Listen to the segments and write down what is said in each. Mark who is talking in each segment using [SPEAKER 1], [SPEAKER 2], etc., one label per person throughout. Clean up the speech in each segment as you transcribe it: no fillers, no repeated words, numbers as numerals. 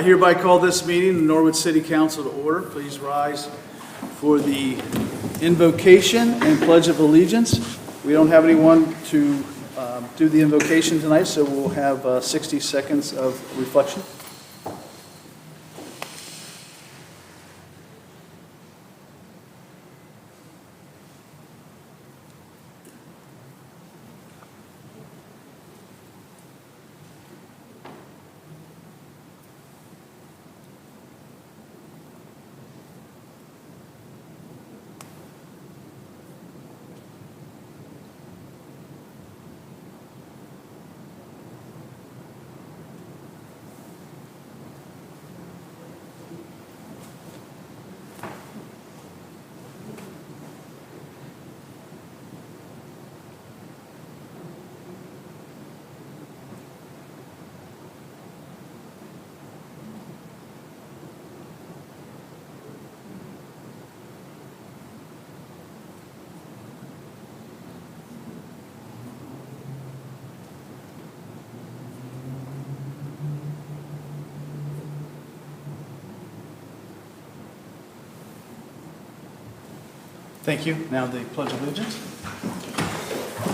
[SPEAKER 1] I hereby call this meeting of the Norwood City Council to order. Please rise for the invocation and pledge of allegiance. We don't have anyone to do the invocation tonight, so we'll have 60 seconds of reflection. Thank you. Now the Pledge of Allegiance.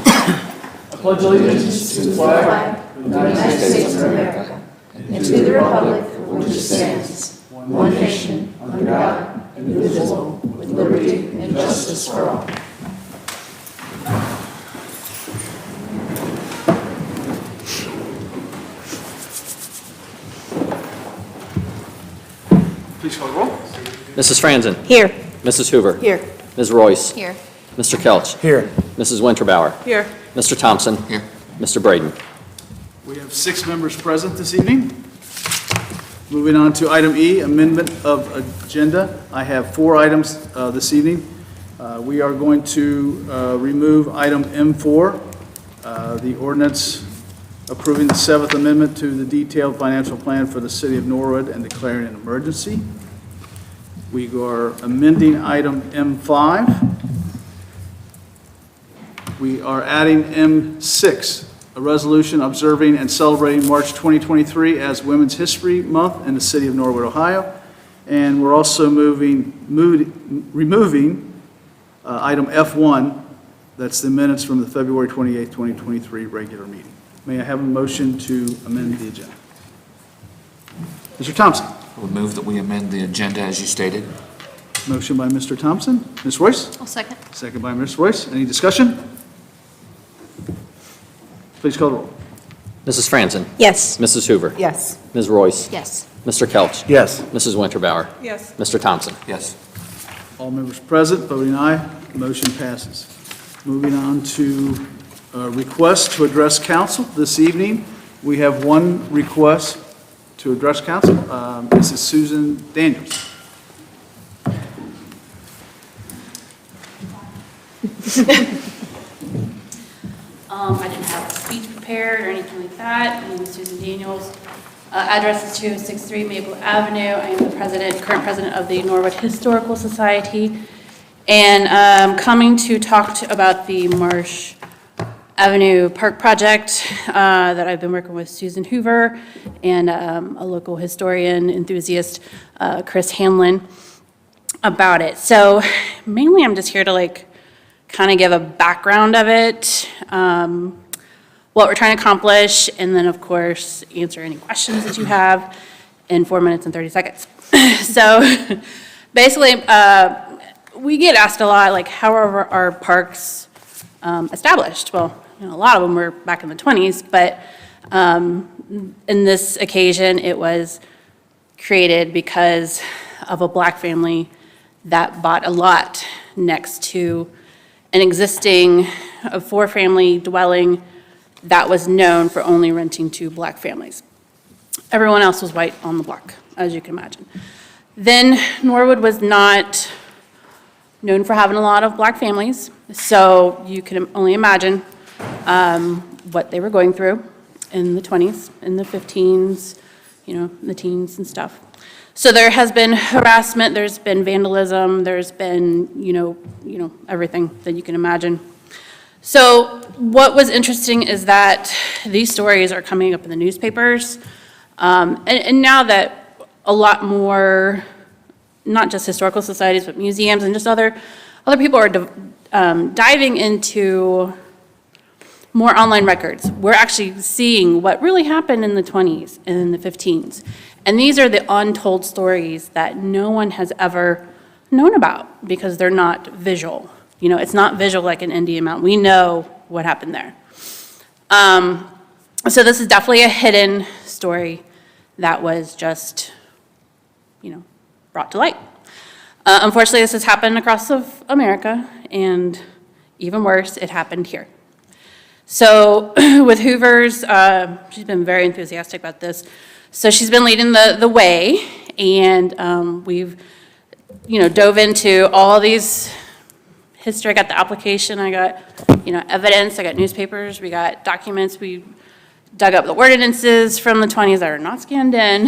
[SPEAKER 1] I pledge allegiance to the flag of the United States of America and to the republic for which it stands, one nation, under God, indivisible, with liberty and justice for all. Please call the roll.
[SPEAKER 2] Mrs. Franzen.
[SPEAKER 3] Here.
[SPEAKER 2] Mrs. Hoover.
[SPEAKER 3] Here.
[SPEAKER 2] Ms. Royce.
[SPEAKER 3] Here.
[SPEAKER 2] Mr. Kelch.
[SPEAKER 1] Here.
[SPEAKER 2] Mrs. Winterbauer.
[SPEAKER 3] Here.
[SPEAKER 2] Mr. Thompson.
[SPEAKER 4] Here.
[SPEAKER 2] Mr. Braden.
[SPEAKER 1] We have 6 members present this evening. Moving on to item E, amendment of agenda. I have 4 items this evening. We are going to remove item M4, the ordinance approving the 7th Amendment to the detailed financial plan for the city of Norwood and declaring an emergency. We are amending item M5. We are adding M6, a resolution observing and celebrating March 2023 as Women's History Month in the city of Norwood, Ohio. And we're also removing item F1, that's the minutes from the February 28, 2023 regular meeting. May I have a motion to amend the agenda? Mr. Thompson.
[SPEAKER 4] I would move that we amend the agenda as you stated.
[SPEAKER 1] Motion by Mr. Thompson. Ms. Royce?
[SPEAKER 3] I'll second.
[SPEAKER 1] Second by Ms. Royce. Any discussion? Please call the roll.
[SPEAKER 2] Mrs. Franzen.
[SPEAKER 3] Yes.
[SPEAKER 2] Mrs. Hoover.
[SPEAKER 3] Yes.
[SPEAKER 2] Ms. Royce.
[SPEAKER 3] Yes.
[SPEAKER 2] Mr. Kelch.
[SPEAKER 1] Yes.
[SPEAKER 2] Mrs. Winterbauer.
[SPEAKER 3] Yes.
[SPEAKER 2] Mr. Thompson.
[SPEAKER 4] Yes.
[SPEAKER 1] All members present, voting aye, motion passes. Moving on to requests to address council this evening. We have one request to address council. Mrs. Susan Daniels.
[SPEAKER 5] I didn't have a speech prepared or anything like that. My name is Susan Daniels. Address is 2063 Maple Avenue. I am the current president of the Norwood Historical Society, and coming to talk about the Marsh Avenue Park project that I've been working with Susan Hoover and a local historian enthusiast, Chris Hanlon, about it. So mainly I'm just here to kind of give a background of it, what we're trying to accomplish, and then of course answer any questions that you have in 4 minutes and 30 seconds. So basically we get asked a lot, how are our parks established? Well, a lot of them were back in the 20s, but in this occasion it was created because of a black family that bought a lot next to an existing 4-family dwelling that was known for only renting to black families. Everyone else was white on the block, as you can imagine. Then Norwood was not known for having a lot of black families, so you can only imagine what they were going through in the 20s, in the 15s, the teens and stuff. So there has been harassment, there's been vandalism, there's been, everything that you can imagine. So what was interesting is that these stories are coming up in the newspapers. And now that a lot more, not just historical societies, but museums and just other people are diving into more online records. We're actually seeing what really happened in the 20s and in the 15s. And these are the untold stories that no one has ever known about because they're not visual. You know, it's not visual like an Indian Mountain. We know what happened there. So this is definitely a hidden story that was just, you know, brought to light. Unfortunately, this has happened across of America, and even worse, it happened here. So with Hoover's, she's been very enthusiastic about this. So she's been leading the way, and we've, you know, dove into all these history. I got the application, I got, you know, evidence, I got newspapers, we got documents, we dug up the ordinances from the 20s that are not scanned in.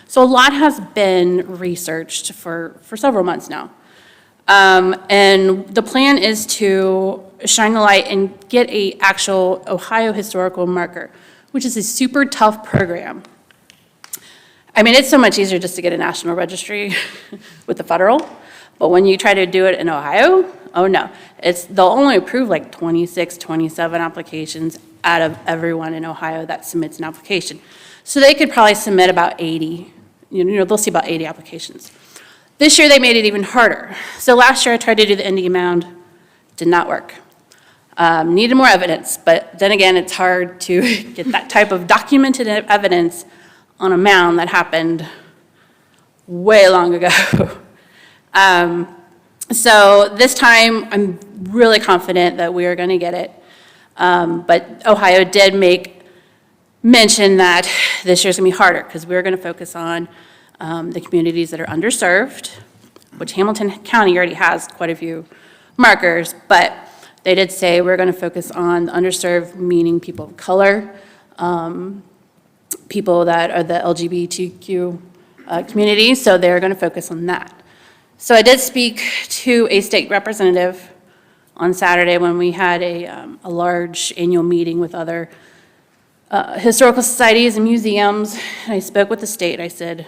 [SPEAKER 5] So a lot has been researched for several months now. And the plan is to shine the light and get a actual Ohio historical marker, which is a super tough program. I mean, it's so much easier just to get a national registry with the federal, but when you try to do it in Ohio, oh no. They'll only approve like 26, 27 applications out of everyone in Ohio that submits an application. So they could probably submit about 80, you know, they'll see about 80 applications. This year they made it even harder. So last year I tried to do the Indian Mound, did not work. Needed more evidence, but then again, it's hard to get that type of documented evidence on a mound that happened way long ago. So this time, I'm really confident that we are going to get it. But Ohio did mention that this year's going to be harder because we're going to focus on the communities that are underserved, which Hamilton County already has quite a few markers, but they did say we're going to focus on the underserved, meaning people of color, people that are the LGBTQ community, so they're going to focus on that. So I did speak to a state representative on Saturday when we had a large annual meeting with other historical societies and museums. And I spoke with the state. I said,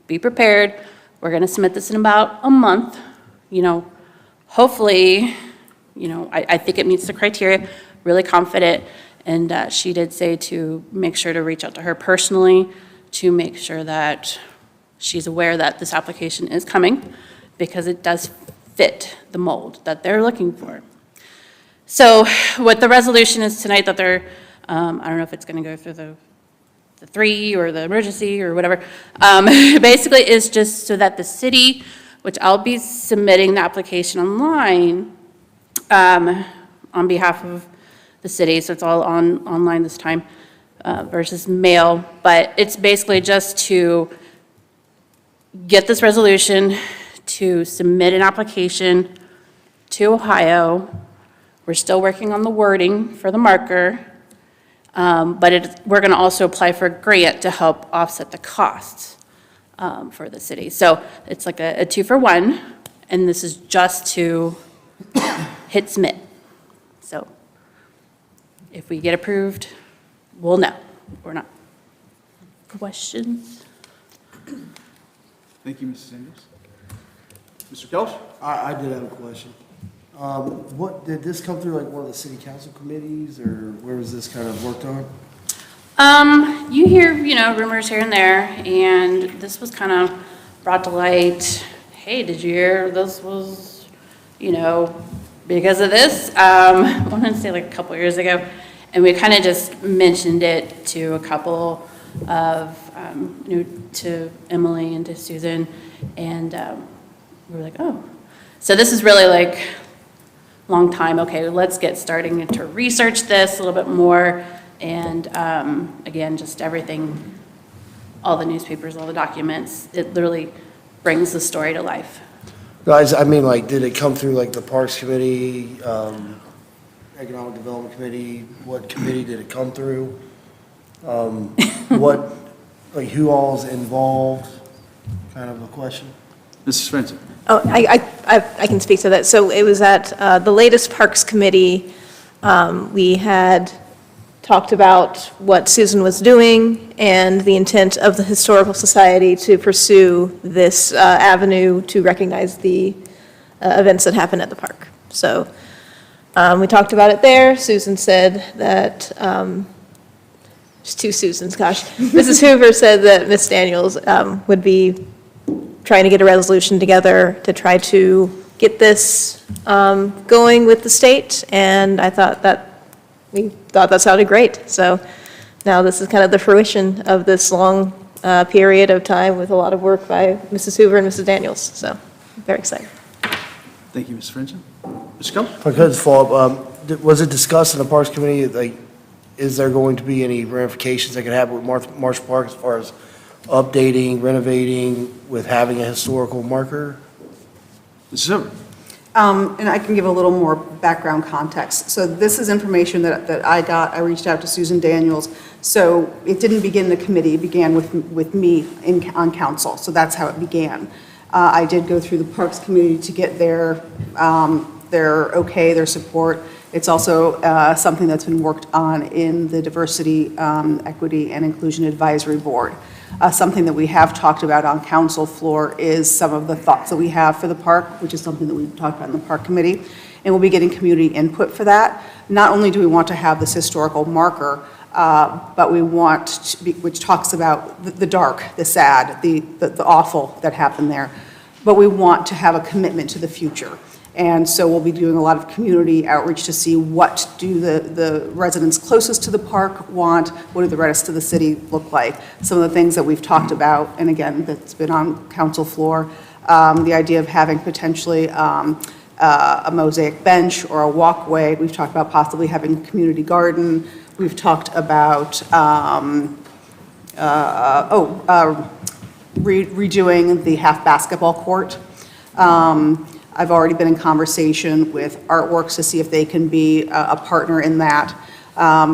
[SPEAKER 5] be prepared. We're going to submit this in about a month. You know, hopefully, you know, I think it meets the criteria, really confident. And she did say to make sure to reach out to her personally to make sure that she's aware that this application is coming because it does fit the mold that they're looking for. So what the resolution is tonight that they're, I don't know if it's going to go through the 3 or the emergency or whatever, basically is just so that the city, which I'll be submitting the application online on behalf of the city, so it's all online this time versus mail, but it's basically just to get this resolution to submit an application to Ohio. We're still working on the wording for the marker, but we're going to also apply for a grant to help offset the costs for the city. So it's like a 2-for-1, and this is just to hit submit. So if we get approved, we'll know or not. Questions?
[SPEAKER 1] Thank you, Mrs. Sanders. Mr. Kelch?
[SPEAKER 3] I did have a question. What, did this come through like one of the city council committees, or where was this kind of worked on?
[SPEAKER 5] You hear, you know, rumors here and there, and this was kind of brought to light. Hey, did you hear this was, you know, because of this? I want to say like a couple years ago, and we kind of just mentioned it to a couple of, to Emily and to Susan, and we were like, oh. So this is really like long time. Okay, let's get starting to research this a little bit more. And again, just everything, all the newspapers, all the documents, it literally brings the story to life.
[SPEAKER 3] Guys, I mean, like, did it come through like the Parks Committee, Economic Development Committee? What committee did it come through? What, like, who all's involved? Kind of a question.
[SPEAKER 1] Mrs. Franson?
[SPEAKER 6] Oh, I can speak to that. So it was at the latest Parks Committee, we had talked about what Susan was doing and the intent of the Historical Society to pursue this avenue to recognize the events that happened at the park. So we talked about it there. Susan said that, there's two Susans, gosh. Mrs. Hoover said that Ms. Daniels would be trying to get a resolution together to try to get this going with the state, and we thought that sounded great. So now this is kind of the fruition of this long period of time with a lot of work by Mrs. Hoover and Mrs. Daniels. So very excited.
[SPEAKER 1] Thank you, Ms. Frenchman. Mr. Keller?
[SPEAKER 3] If I could follow up, was it discussed in the Parks Committee, like, is there going to be any ramifications that could happen with Marshall Park as far as updating, renovating, with having a historical marker?
[SPEAKER 1] Mrs. Hoover?
[SPEAKER 7] And I can give a little more background context. So this is information that I got. I reached out to Susan Daniels. So it didn't begin the committee, it began with me on council. So that's how it began. I did go through the Parks Committee to get their okay, their support. It's also something that's been worked on in the Diversity, Equity, and Inclusion Advisory Board. Something that we have talked about on council floor is some of the thoughts that we have for the park, which is something that we've talked about in the Park Committee. And we'll be getting community input for that. Not only do we want to have this historical marker, but we want to be, which talks about the dark, the sad, the awful that happened there. But we want to have a commitment to the future. And so we'll be doing a lot of community outreach to see what do the residents closest to the park want, what do the rest of the city look like. Some of the things that we've talked about, and again, that's been on council floor, the idea of having potentially a mosaic bench or a walkway. We've talked about possibly having a community garden. We've talked about redoing the half basketball court. I've already been in conversation with Artworks to see if they can be a partner in that.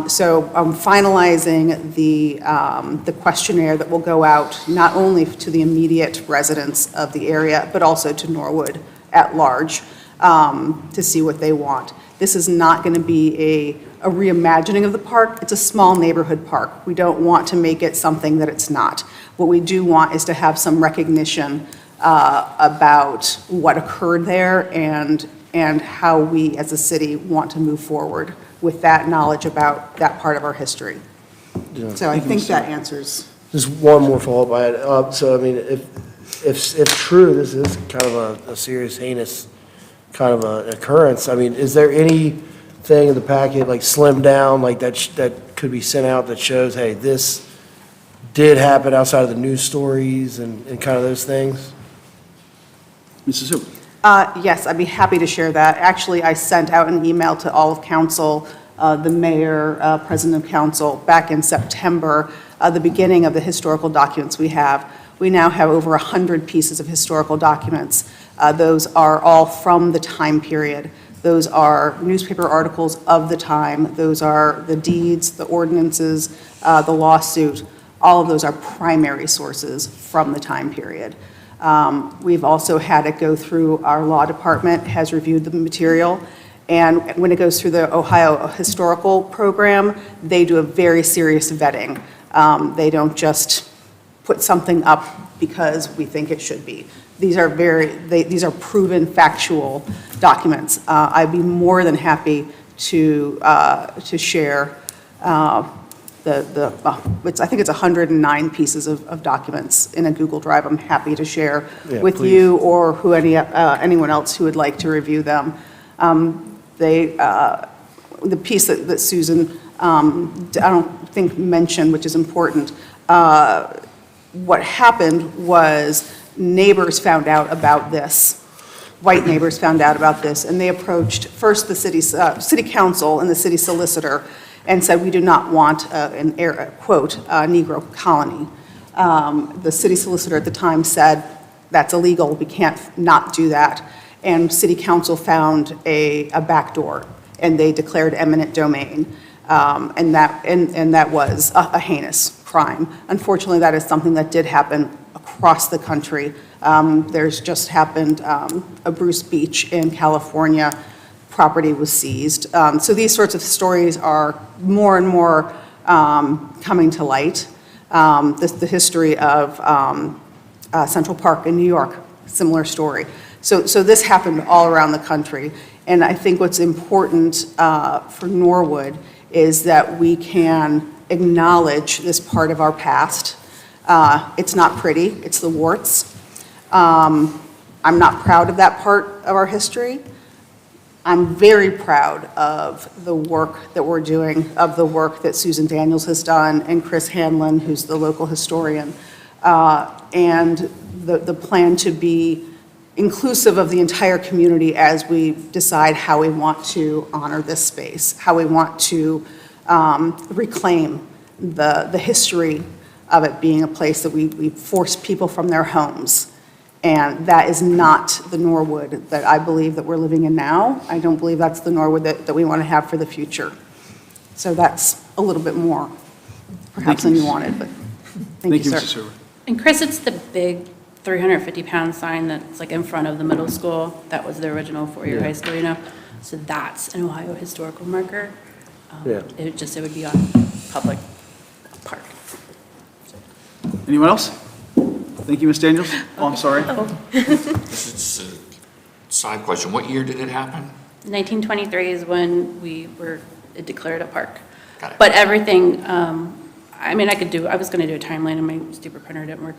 [SPEAKER 7] So I'm finalizing the questionnaire that will go out not only to the immediate residents of the area, but also to Norwood at large to see what they want. This is not going to be a reimagining of the park. It's a small neighborhood park. We don't want to make it something that it's not. What we do want is to have some recognition about what occurred there and how we as a city want to move forward with that knowledge about that part of our history.
[SPEAKER 3] Yeah.
[SPEAKER 7] So I think that answers.
[SPEAKER 3] Just one more follow-up I had. So, I mean, if true, this is kind of a serious, heinous kind of an occurrence. I mean, is there anything in the packet, like slimmed down, like that could be sent out that shows, hey, this did happen outside of the news stories and kind of those things?
[SPEAKER 1] Mrs. Hoover?
[SPEAKER 7] Yes, I'd be happy to share that. Actually, I sent out an email to all of council, the mayor, president of council, back in September, the beginning of the historical documents we have. We now have over 100 pieces of historical documents. Those are all from the time period. Those are newspaper articles of the time. Those are the deeds, the ordinances, the lawsuit. All of those are primary sources from the time period. We've also had it go through, our law department has reviewed the material, and when it goes through the Ohio Historical Program, they do a very serious vetting. They don't just put something up because we think it should be. These are these are proven factual documents. I'd be more than happy to share I think it's 109 pieces of documents in a Google Drive. I'm happy to share with
[SPEAKER 3] please.
[SPEAKER 7] you or anyone else who would like to review them. The piece that Susan, I don't think mentioned, which is important, what happened was neighbors found out about this. White neighbors found out about this, and they approached first the city council and the city solicitor and said, we do not want quote, Negro colony. The city solicitor at the time said, that's illegal, we can't not do that. And city council found a backdoor, and they declared eminent domain. And that was a heinous crime. Unfortunately, that is something that did happen across the country. There's just happened a Bruce Beach in California property was seized. So these sorts of stories are more and more coming to light. The history of Central Park in New York, similar story. So this happened all around the country. And I think what's important for Norwood is that we can acknowledge this part of our past. It's not pretty, it's the warts. I'm not proud of that part of our history. I'm very proud of the work that we're doing, of the work that Susan Daniels has done, and Chris Hanlon, who's the local historian, and the plan to be inclusive of the entire community as we decide how we want to honor this space, how we want to reclaim the history of it being a place that we force people from their homes. And that is not the Norwood that I believe that we're living in now. I don't believe that's the Norwood that we want to have for the future. So that's a little bit more, perhaps, than you wanted, but thank you, sir.
[SPEAKER 1] Mrs. Hoover.
[SPEAKER 5] And Chris, it's the big 350-pound sign that's like in front of the middle school. That was the original four-year high school, you know? So that's an Ohio historical marker.
[SPEAKER 3] Yeah.
[SPEAKER 5] It would be on public park.
[SPEAKER 1] Anyone else? Thank you, Ms. Daniels. Oh, I'm sorry.
[SPEAKER 4] This is a side question. What year did it happen?
[SPEAKER 5] 1923 is when we were declared a park.
[SPEAKER 4] Got it.
[SPEAKER 5] But everything, I mean, I was going to do a timeline and my stupid printer didn't work.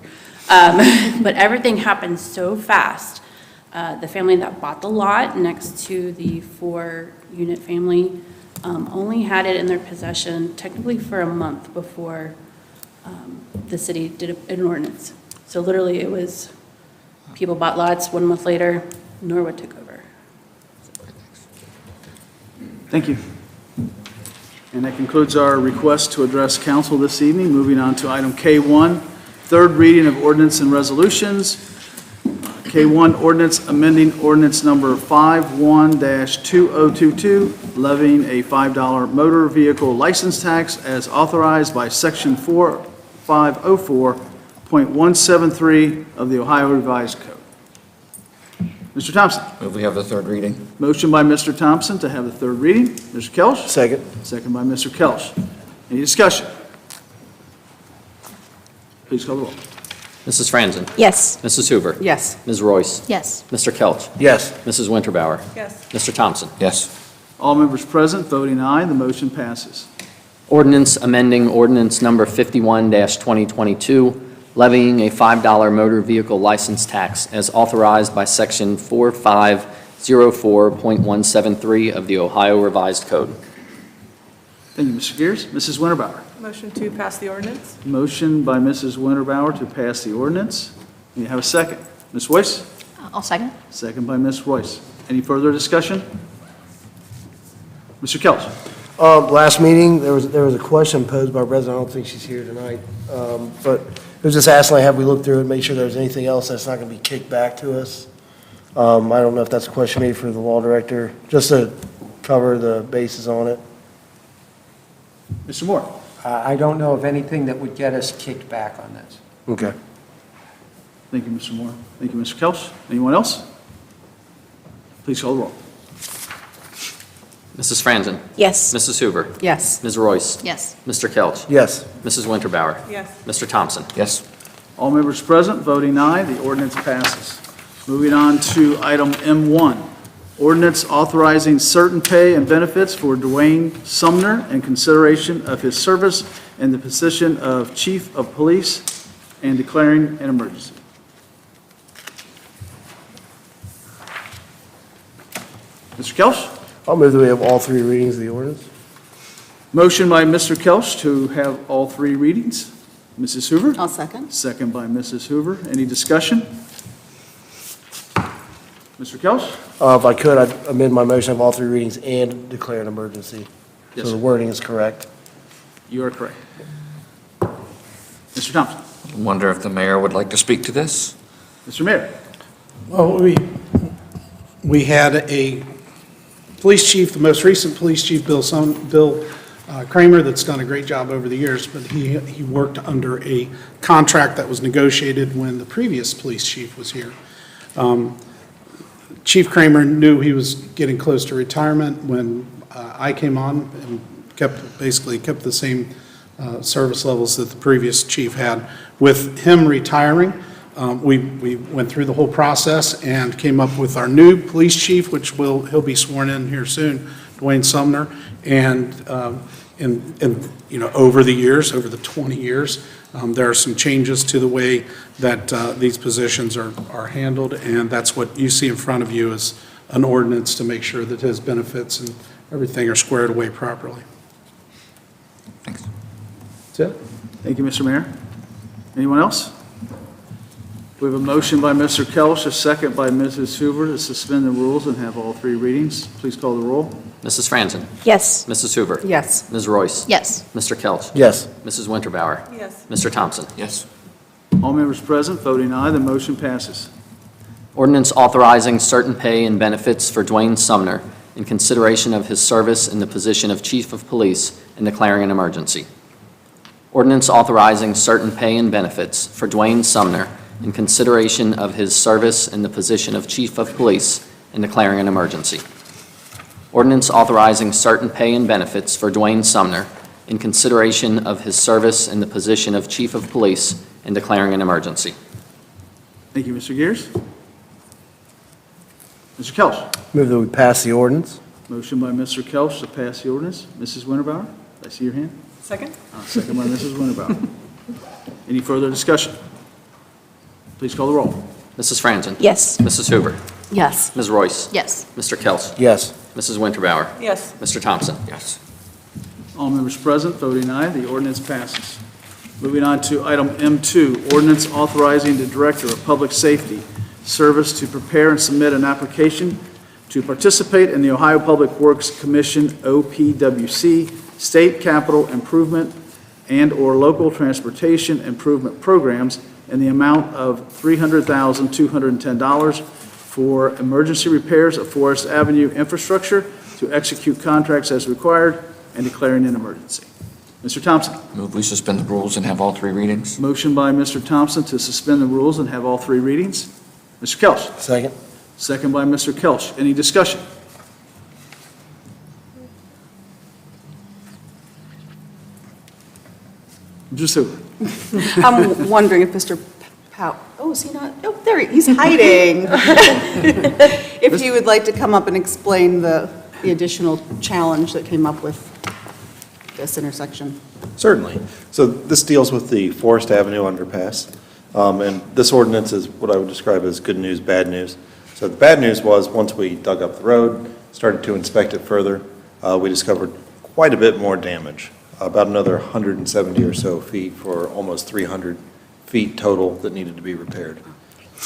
[SPEAKER 5] But everything happened so fast. The family that bought the lot next to the 4-unit family only had it in their possession technically for a month before the city did an ordinance. So literally it was, people bought lots, 1 month later, Norwood took over.
[SPEAKER 1] Thank you. And that concludes our request to address council this evening. Moving on to item K1, third reading of ordinance and resolutions. K1, ordinance amending ordinance number 51-2022, levying a $5 motor vehicle license tax as authorized by Section 4504.173 of the Ohio Revised Code. Mr. Thompson.
[SPEAKER 4] Move we have the third reading.
[SPEAKER 1] Motion by Mr. Thompson to have the third reading. Mr. Kelch?
[SPEAKER 3] Second.
[SPEAKER 1] Second by Mr. Kelch. Any discussion? Please call the roll.
[SPEAKER 2] Mrs. Franzen?
[SPEAKER 6] Yes.
[SPEAKER 2] Mrs. Hoover?
[SPEAKER 7] Yes.
[SPEAKER 2] Ms. Royce?
[SPEAKER 6] Yes.
[SPEAKER 2] Mr. Kelch?
[SPEAKER 3] Yes.
[SPEAKER 2] Mrs. Winterbauer?
[SPEAKER 7] Yes.
[SPEAKER 2] Mr. Thompson?
[SPEAKER 4] Yes.
[SPEAKER 1] All members present voting aye, the motion passes.
[SPEAKER 2] Ordinance amending ordinance number 51-2022, levying a $5 motor vehicle license tax as authorized by Section 4504.173 of the Ohio Revised Code.
[SPEAKER 1] Thank you, Mr. Gears. Mrs. Winterbauer.
[SPEAKER 8] Motion to pass the ordinance?
[SPEAKER 1] Motion by Mrs. Winterbauer to pass the ordinance. May I have a second? Ms. Royce?
[SPEAKER 6] I'll second.
[SPEAKER 1] Second by Ms. Royce. Any further discussion? Mr. Kelch.
[SPEAKER 3] Last meeting, there was a question posed by a resident, I don't think she's here tonight, but it was just asking, like, have we looked through it, make sure there's anything else that's not going to be kicked back to us? I don't know if that's a question maybe for the law director, just to cover the bases on it.
[SPEAKER 1] Mr. Moore.
[SPEAKER 9] I don't know of anything that would get us kicked back on this.
[SPEAKER 3] Okay.
[SPEAKER 1] Thank you, Mr. Moore. Thank you, Mr. Kelch. Anyone else? Please call the roll.
[SPEAKER 2] Mrs. Franzen?
[SPEAKER 6] Yes.
[SPEAKER 2] Mrs. Hoover?
[SPEAKER 7] Yes.
[SPEAKER 2] Ms. Royce?
[SPEAKER 6] Yes.
[SPEAKER 2] Mr. Kelch?
[SPEAKER 3] Yes.
[SPEAKER 2] Mrs. Winterbauer?
[SPEAKER 8] Yes.
[SPEAKER 2] Mr. Thompson?
[SPEAKER 4] Yes.
[SPEAKER 1] All members present voting aye, the ordinance passes. Moving on to item M1, ordinance authorizing certain pay and benefits for Dwayne Sumner in consideration of his service in the position of Chief of Police and declaring an emergency. Mr. Kelch?
[SPEAKER 3] I'll move that we have all three readings of the ordinance.
[SPEAKER 1] Motion by Mr. Kelch to have all three readings. Mrs. Hoover?
[SPEAKER 7] I'll second.
[SPEAKER 1] Second by Mrs. Hoover. Any discussion? Mr. Kelch?
[SPEAKER 3] If I could, I'd amend my motion of all three readings and declare an emergency.
[SPEAKER 1] Yes,
[SPEAKER 3] So
[SPEAKER 1] sir.
[SPEAKER 3] the wording is correct.
[SPEAKER 1] You are correct. Mr. Thompson?
[SPEAKER 4] Wonder if the mayor would like to speak to this?
[SPEAKER 1] Mr. Mayor?
[SPEAKER 10] Well, we had a police chief, the most recent police chief, Bill Kramer, that's done a great job over the years, but he worked under a contract that was negotiated when the previous police chief was here. Chief Kramer knew he was getting close to retirement when I came on and basically kept the same service levels that the previous chief had. With him retiring, we went through the whole process and came up with our new police chief, which he'll be sworn in here soon, Dwayne Sumner. And over the years, over the 20 years, there are some changes to the way that these positions are handled, and that's what you see in front of you is an ordinance to make sure that his benefits and everything are squared away properly.
[SPEAKER 4] Thanks.
[SPEAKER 1] That's it. Thank you, Mr. Mayor. Anyone else? We have a motion by Mr. Kelch, a second by Mrs. Hoover to suspend the rules and have all three readings. Please call the roll.
[SPEAKER 2] Mrs. Franzen?
[SPEAKER 6] Yes.
[SPEAKER 2] Mrs. Hoover?
[SPEAKER 7] Yes.
[SPEAKER 2] Ms. Royce?
[SPEAKER 6] Yes.
[SPEAKER 2] Mr. Kelch?
[SPEAKER 3] Yes.
[SPEAKER 2] Mrs. Winterbauer?
[SPEAKER 8] Yes.
[SPEAKER 2] Mr. Thompson?
[SPEAKER 4] Yes.
[SPEAKER 1] All members present voting aye, the motion passes.
[SPEAKER 2] Ordinance authorizing certain pay and benefits for Dwayne Sumner in consideration of his service in the position of Chief of Police and declaring an emergency. Ordinance authorizing certain pay and benefits for Dwayne Sumner in consideration of his service in the position of Chief of Police and declaring an emergency. Ordinance authorizing certain pay and benefits for Dwayne Sumner in consideration of his service in the position of Chief of Police and declaring an emergency.
[SPEAKER 1] Thank you, Mr. Gears. Mr. Kelch.
[SPEAKER 3] Move that we pass the ordinance.
[SPEAKER 1] Motion by Mr. Kelch to pass the ordinance. Mrs. Winterbauer, I see your hand.
[SPEAKER 8] Second?
[SPEAKER 1] Second by Mrs. Winterbauer. Any further discussion? Please call the roll.
[SPEAKER 2] Mrs. Franzen?
[SPEAKER 6] Yes.
[SPEAKER 2] Mrs. Hoover?
[SPEAKER 7] Yes.
[SPEAKER 2] Ms. Royce?
[SPEAKER 6] Yes.
[SPEAKER 2] Mr. Kelch?
[SPEAKER 3] Yes.
[SPEAKER 2] Mrs. Winterbauer?
[SPEAKER 8] Yes.
[SPEAKER 2] Mr. Thompson?
[SPEAKER 4] Yes.
[SPEAKER 1] All members present voting aye, the ordinance passes. Moving on to item M2, ordinance authorizing the Director of Public Safety Service to prepare and submit an application to participate in the Ohio Public Works Commission, OPWC, State Capital Improvement and/or Local Transportation Improvement Programs in the amount of $300,210 for emergency repairs of Forest Avenue infrastructure to execute contracts as required and declaring an emergency. Mr. Thompson.
[SPEAKER 4] Move we suspend the rules and have all three readings?
[SPEAKER 1] Motion by Mr. Thompson to suspend the rules and have all three readings. Mr. Kelch.
[SPEAKER 3] Second.
[SPEAKER 1] Second by Mr. Kelch. Any discussion? Mrs. Hoover.
[SPEAKER 7] I'm wondering if Mr. is he not? Oh, he's hiding. If he would like to come up and explain the additional challenge that came up with this intersection.
[SPEAKER 11] Certainly. So this deals with the Forest Avenue underpass. And this ordinance is what I would describe as good news, bad news. So the bad news was, once we dug up the road, started to inspect it further, we discovered quite a bit more damage, about another 170 or so feet for almost 300 feet total that needed to be repaired.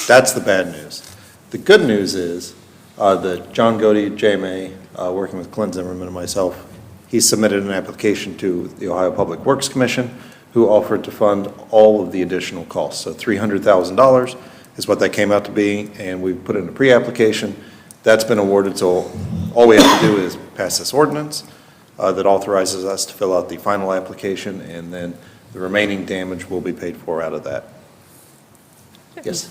[SPEAKER 11] That's the bad news. The good news is that John Godey, JMA, working with Clint Zimmerman and myself, he submitted an application to the Ohio Public Works Commission, who offered to fund all of the additional costs. So $300,000 is what that came out to be, and we put in a pre-application. That's been awarded, so all we have to do is pass this ordinance that authorizes us to fill out the final application, and then the remaining damage will be paid for out of that. Yes?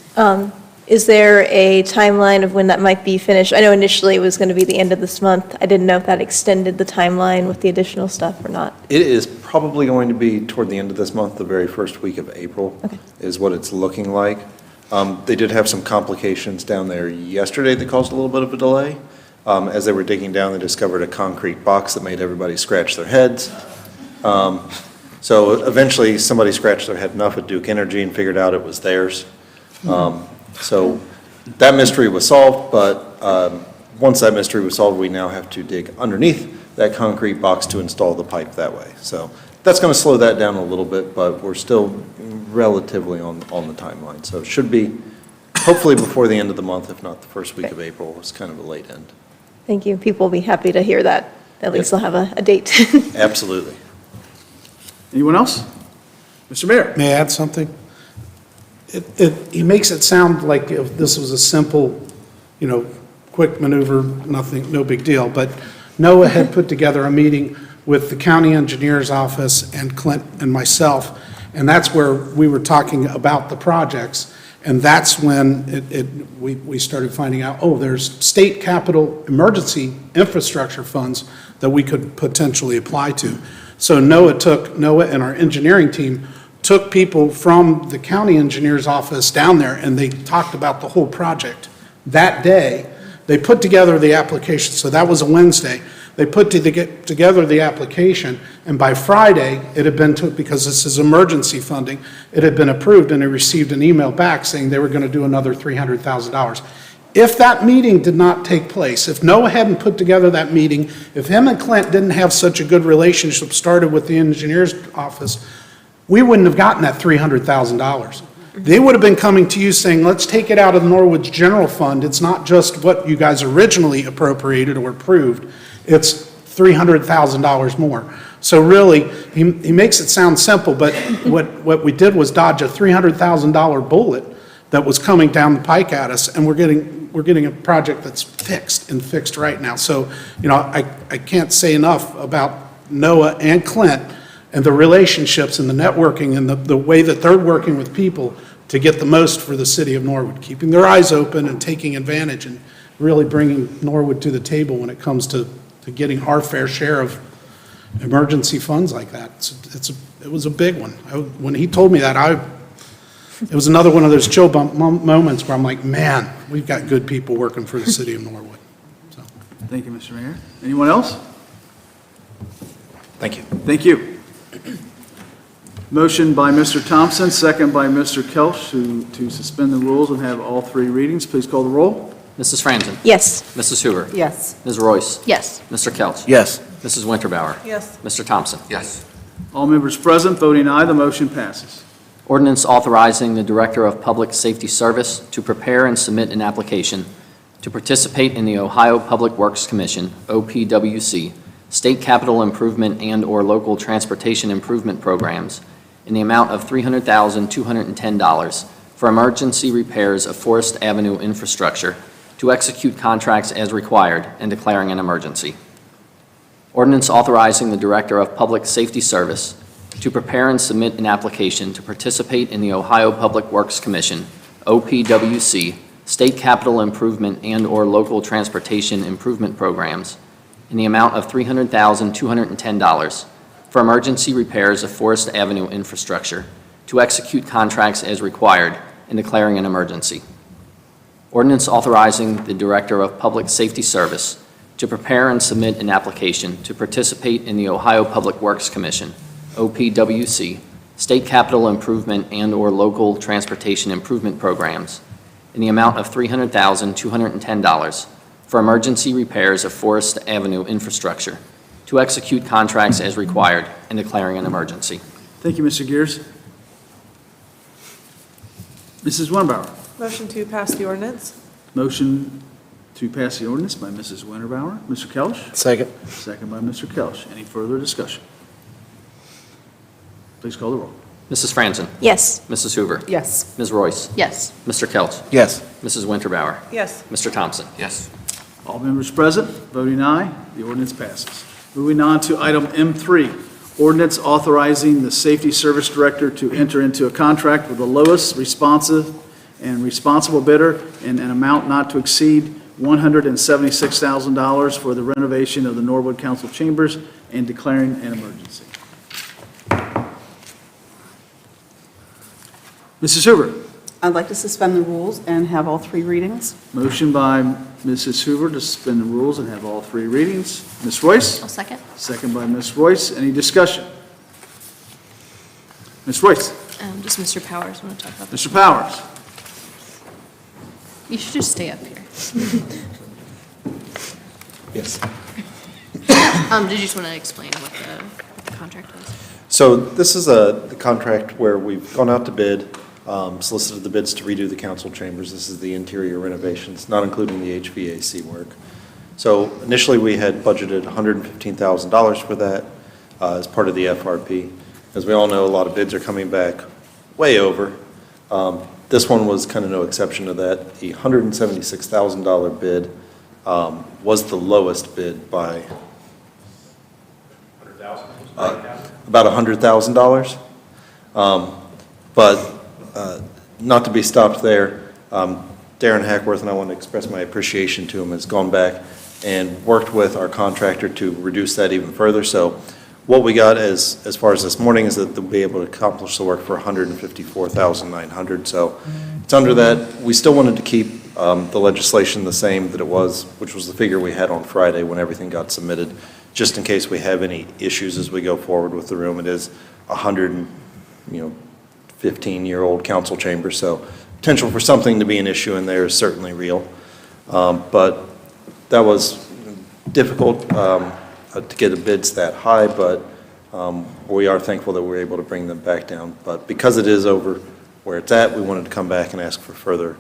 [SPEAKER 6] Is there a timeline of when that might be finished? I know initially it was going to be the end of this month. I didn't know if that extended the timeline with the additional stuff or not.
[SPEAKER 11] It is probably going to be toward the end of this month, the very first week of April is what it's looking like. They did have some complications down there yesterday that caused a little bit of a delay. As they were digging down, they discovered a concrete box that made everybody scratch their heads. So eventually, somebody scratched their head enough at Duke Energy and figured out it was theirs. So that mystery was solved, but once that mystery was solved, we now have to dig underneath that concrete box to install the pipe that way. So that's going to slow that down a little bit, but we're still relatively on the timeline. So it should be hopefully before the end of the month, if not the first week of April. It's kind of a late end.
[SPEAKER 6] Thank you. People will be happy to hear that. At least they'll have a date.
[SPEAKER 11] Absolutely.
[SPEAKER 1] Anyone else? Mr. Mayor.
[SPEAKER 10] May I add something? He makes it sound like if this was a simple, quick maneuver, nothing, no big deal. But Noah had put together a meeting with the county engineer's office and Clint and myself, And that's where we were talking about the projects. And that's when we started finding out, oh, there's state capital emergency infrastructure funds that we could potentially apply to. So Noah and our engineering team took people from the county engineer's office down there, and they talked about the whole project. That day, they put together the application, so that was a Wednesday. They put together the application, and by Friday, it had been, because this is emergency funding, it had been approved, and they received an email back saying they were going to do another $300,000. If that meeting did not take place, if Noah hadn't put together that meeting, if him and Clint didn't have such a good relationship started with the engineer's office, we wouldn't have gotten that $300,000. They would have been coming to you saying, let's take it out of Norwood's general fund. It's not just what you guys originally appropriated or approved. It's $300,000 more. So really, he makes it sound simple, but what we did was dodge a $300,000 bullet that was coming down the pike at us, and we're getting a project that's fixed right now. So, I can't say enough about Noah and Clint and the relationships and the networking and the way that they're working with people to get the most for the city of Norwood, keeping their eyes open and taking advantage and really bringing Norwood to the table when it comes to getting our fair share of emergency funds like that. It was a big one. When he told me that, it was another one of those chill bump moments where I'm like, man, we've got good people working for the city of Norwood. So.
[SPEAKER 1] Thank you, Mr. Mayor. Anyone else?
[SPEAKER 11] Thank you.
[SPEAKER 1] Thank you. Motion by Mr. Thompson, second by Mr. Kelch to suspend the rules and have all three readings. Please call the roll.
[SPEAKER 2] Mrs. Franzen?
[SPEAKER 6] Yes.
[SPEAKER 2] Mrs. Hoover?
[SPEAKER 7] Yes.
[SPEAKER 2] Ms. Royce?
[SPEAKER 6] Yes.
[SPEAKER 2] Mr. Kelch?
[SPEAKER 3] Yes.
[SPEAKER 2] Mrs. Winterbauer?
[SPEAKER 8] Yes.
[SPEAKER 2] Mr. Thompson?
[SPEAKER 4] Yes.
[SPEAKER 1] All members present, voting aye, the motion passes.
[SPEAKER 2] Ordinance authorizing the Director of Public Safety Service to prepare and submit an application to participate in the Ohio Public Works Commission, OPWC, state capital improvement and/or local transportation improvement programs in the amount of $300,210 for emergency repairs of Forest Avenue infrastructure to execute contracts as required and declaring an emergency. Ordinance authorizing the Director of Public Safety Service to prepare and submit an application to participate in the Ohio Public Works Commission, OPWC, state capital improvement and/or local transportation improvement programs in the amount of $300,210 for emergency repairs of Forest Avenue infrastructure to execute contracts as required and declaring an emergency. Ordinance authorizing the Director of Public Safety Service to prepare and submit an application to participate in the Ohio Public Works Commission, OPWC, state capital improvement and/or local transportation improvement programs in the amount of $300,210 for emergency repairs of Forest Avenue infrastructure to execute contracts as required and declaring an emergency.
[SPEAKER 1] Thank you, Mr. Gears. Mrs. Winterbauer.
[SPEAKER 8] Motion to pass the ordinance?
[SPEAKER 1] Motion to pass the ordinance by Mrs. Winterbauer. Mr. Kelch?
[SPEAKER 3] Second.
[SPEAKER 1] Second by Mr. Kelch. Any further discussion? Please call the roll.
[SPEAKER 2] Mrs. Franzen?
[SPEAKER 6] Yes.
[SPEAKER 2] Mrs. Hoover?
[SPEAKER 7] Yes.
[SPEAKER 2] Ms. Royce?
[SPEAKER 6] Yes.
[SPEAKER 2] Mr. Kelch?
[SPEAKER 3] Yes.
[SPEAKER 2] Mrs. Winterbauer?
[SPEAKER 8] Yes.
[SPEAKER 2] Mr. Thompson?
[SPEAKER 4] Yes.
[SPEAKER 1] All members present, voting aye, the ordinance passes. Moving on to item M3, ordinance authorizing the Safety Service Director to enter into a contract with the lowest responsive and responsible bidder in an amount not to exceed $176,000 for the renovation of the Norwood Council chambers and declaring an emergency. Mrs. Hoover.
[SPEAKER 7] I'd like to suspend the rules and have all three readings.
[SPEAKER 1] Motion by Mrs. Hoover to suspend the rules and have all three readings. Ms. Royce?
[SPEAKER 5] I'll second.
[SPEAKER 1] Second by Ms. Royce. Any discussion? Ms. Royce?
[SPEAKER 6] Just Mr. Powers want to talk about this?
[SPEAKER 1] Mr. Powers?
[SPEAKER 6] You should just stay up here.
[SPEAKER 11] Yes.
[SPEAKER 6] Did you just want to explain what the contract was?
[SPEAKER 11] So this is the contract where we've gone out to bid, solicited the bids to redo the council chambers. This is the interior renovations, not including the HVAC work. So initially, we had budgeted $115,000 for that as part of the FRP. As we all know, a lot of bids are coming back way over. This one was kind of no exception to that. The $176,000 bid was the lowest bid by about $100,000. But not to be stopped there, Darren Hackworth, and I want to express my appreciation to him, has gone back and worked with our contractor to reduce that even further. So what we got as far as this morning is that they'll be able to accomplish the work for $154,900. So it's under that. We still wanted to keep the legislation the same that it was, which was the figure we had on Friday when everything got submitted, just in case we have any issues as we go forward with the room. It is 15-year-old council chamber, so potential for something to be an issue in there is certainly real. But that was difficult to get the bids that high, but we are thankful that we're able to bring them back down. But because it is over where it's at, we wanted to come back and ask for further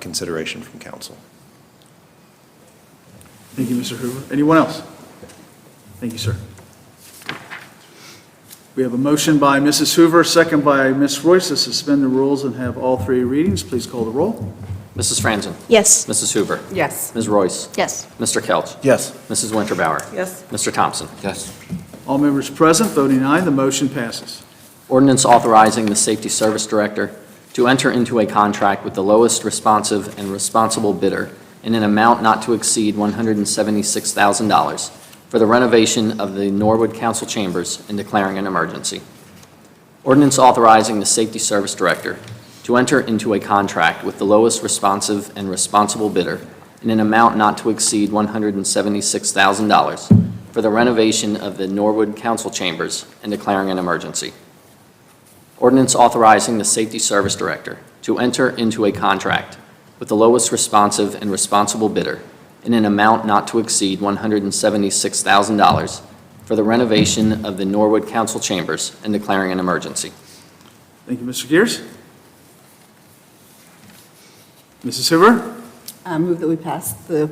[SPEAKER 11] consideration from council.
[SPEAKER 1] Thank you, Mr. Hoover. Anyone else? Thank you, sir. We have a motion by Mrs. Hoover, second by Ms. Royce, to suspend the rules and have all three readings. Please call the roll.
[SPEAKER 2] Mrs. Franzen?
[SPEAKER 6] Yes.
[SPEAKER 2] Mrs. Hoover?
[SPEAKER 7] Yes.
[SPEAKER 2] Ms. Royce?
[SPEAKER 6] Yes.
[SPEAKER 2] Mr. Kelch?
[SPEAKER 3] Yes.
[SPEAKER 2] Mrs. Winterbauer?
[SPEAKER 8] Yes.
[SPEAKER 2] Mr. Thompson?
[SPEAKER 4] Yes.
[SPEAKER 1] All members present, voting aye, the motion passes.
[SPEAKER 2] Ordinance authorizing the Safety Service Director to enter into a contract with the lowest responsive and responsible bidder in an amount not to exceed $176,000 for the renovation of the Norwood Council Chambers and declaring an emergency. Ordinance authorizing the Safety Service Director to enter into a contract with the lowest responsive and responsible bidder in an amount not to exceed $176,000 for the renovation of the Norwood Council Chambers and declaring an emergency. Ordinance authorizing the Safety Service Director to enter into a contract with the lowest responsive and responsible bidder in an amount not to exceed $176,000 for the renovation of the Norwood Council Chambers and declaring an emergency.
[SPEAKER 1] Thank you, Mr. Gears. Mrs. Hoover?
[SPEAKER 7] I move that we pass the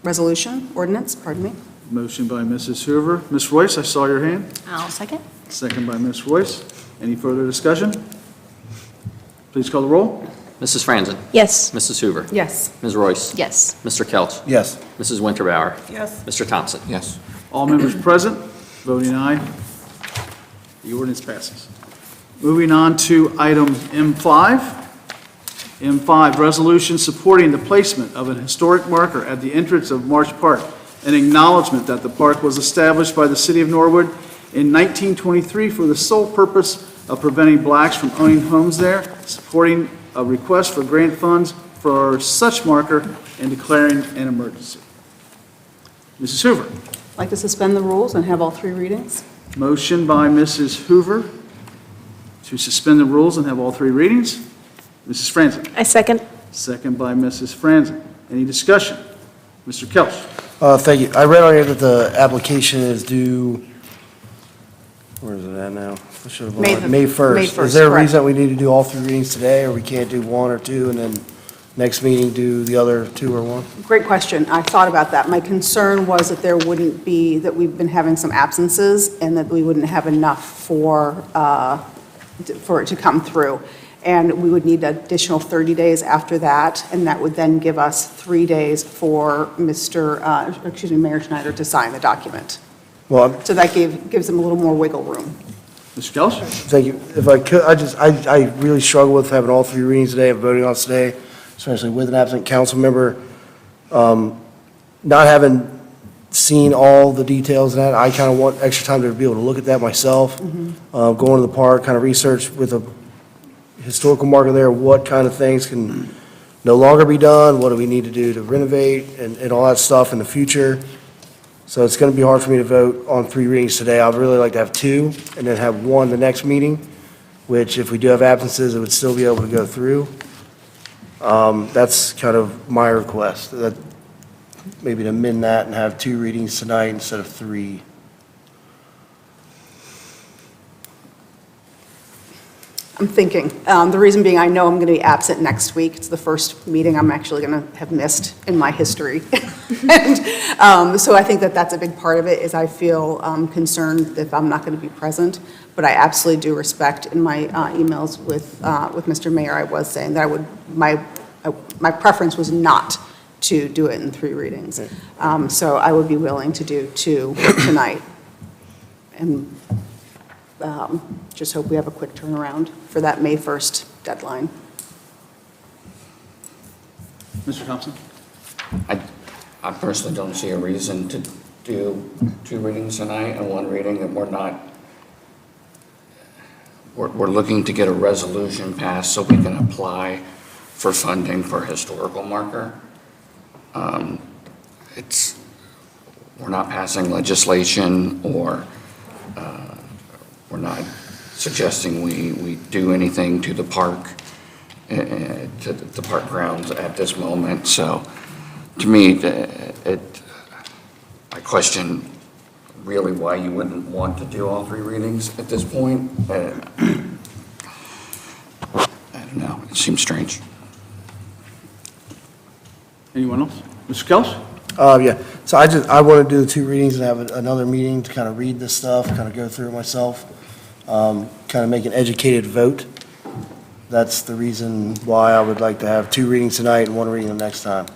[SPEAKER 7] resolution, ordinance, pardon me.
[SPEAKER 1] Motion by Mrs. Hoover. Ms. Royce, I saw your hand.
[SPEAKER 6] I'll second.
[SPEAKER 1] Second by Ms. Royce. Any further discussion? Please call the roll.
[SPEAKER 2] Mrs. Franzen?
[SPEAKER 6] Yes.
[SPEAKER 2] Mrs. Hoover?
[SPEAKER 7] Yes.
[SPEAKER 2] Ms. Royce?
[SPEAKER 6] Yes.
[SPEAKER 2] Mr. Kelch?
[SPEAKER 3] Yes.
[SPEAKER 2] Mrs. Winterbauer?
[SPEAKER 8] Yes.
[SPEAKER 2] Mr. Thompson?
[SPEAKER 4] Yes.
[SPEAKER 1] All members present, voting aye. The ordinance passes. Moving on to item M5. M5, resolution supporting the placement of an historic marker at the entrance of Marsh Park, an acknowledgement that the park was established by the city of Norwood in 1923 for the sole purpose of preventing blacks from owning homes there, supporting a request for grant funds for such marker, and declaring an emergency. Mrs. Hoover.
[SPEAKER 7] I'd like to suspend the rules and have all three readings.
[SPEAKER 1] Motion by Mrs. Hoover to suspend the rules and have all three readings. Mrs. Franzen.
[SPEAKER 6] I second.
[SPEAKER 1] Second by Mrs. Franzen. Any discussion? Mr. Kelch.
[SPEAKER 3] Thank you. I read on here that the application is due, where is it at now? I should have
[SPEAKER 7] May
[SPEAKER 3] gone-
[SPEAKER 7] the-
[SPEAKER 3] May 1st.
[SPEAKER 7] May
[SPEAKER 3] Is
[SPEAKER 7] 1st,
[SPEAKER 3] there a
[SPEAKER 7] correct.
[SPEAKER 3] reason we need to do all three readings today, or we can't do one or two, and then next meeting do the other two or one?
[SPEAKER 7] Great question. I thought about that. My concern was that there wouldn't be, that we've been having some absences and that we wouldn't have enough for it to come through. And we would need an additional 30 days after that, and that would then give us 3 days for Mayor Schneider to sign the document.
[SPEAKER 3] Well,
[SPEAKER 7] So that gives them a little more wiggle room.
[SPEAKER 1] Mr. Kelch.
[SPEAKER 3] thank you. If I could, I really struggle with having all three readings today and voting on it today, especially with an absent council member. Not having seen all the details and that, I kind of want extra time to be able to look at that myself. Going to the park, kind of research with a historical marker there, what kind of things can no longer be done, what do we need to do to renovate, and all that stuff in the future. So it's going to be hard for me to vote on three readings today. I'd really like to have two, and then have one the next meeting, which if we do have absences, it would still be able to go through. That's kind of my request, that maybe to amend that and have two readings tonight instead of three.
[SPEAKER 7] I'm thinking. The reason being, I know I'm going to be absent next week. It's the first meeting I'm actually going to have missed in my history. And so I think that that's a big part of it, is I feel concerned if I'm not going to be present. But I absolutely do respect, in my emails with Mr. Mayor, I was saying that my preference was not to do it in three readings. So I would be willing to do two tonight. And Just hope we have a quick turnaround for that May 1st deadline.
[SPEAKER 1] Mr. Thompson?
[SPEAKER 4] I personally don't see a reason to do 2 readings tonight and 1 reading, and we're looking to get a resolution passed so we can apply for funding for historical marker. We're not passing legislation, or we're not suggesting we do anything to the park, to the park grounds at this moment. So to me, I question really why you wouldn't want to do all 3 readings at this point. I don't know, it seems strange.
[SPEAKER 1] Anyone else? Mr. Kelch?
[SPEAKER 3] Yeah, so I want to do the 2 readings and have another meeting to kind of read this stuff, kind of go through it myself, kind of make an educated vote. That's the reason why I would like to have 2 readings tonight and 1 reading the next time.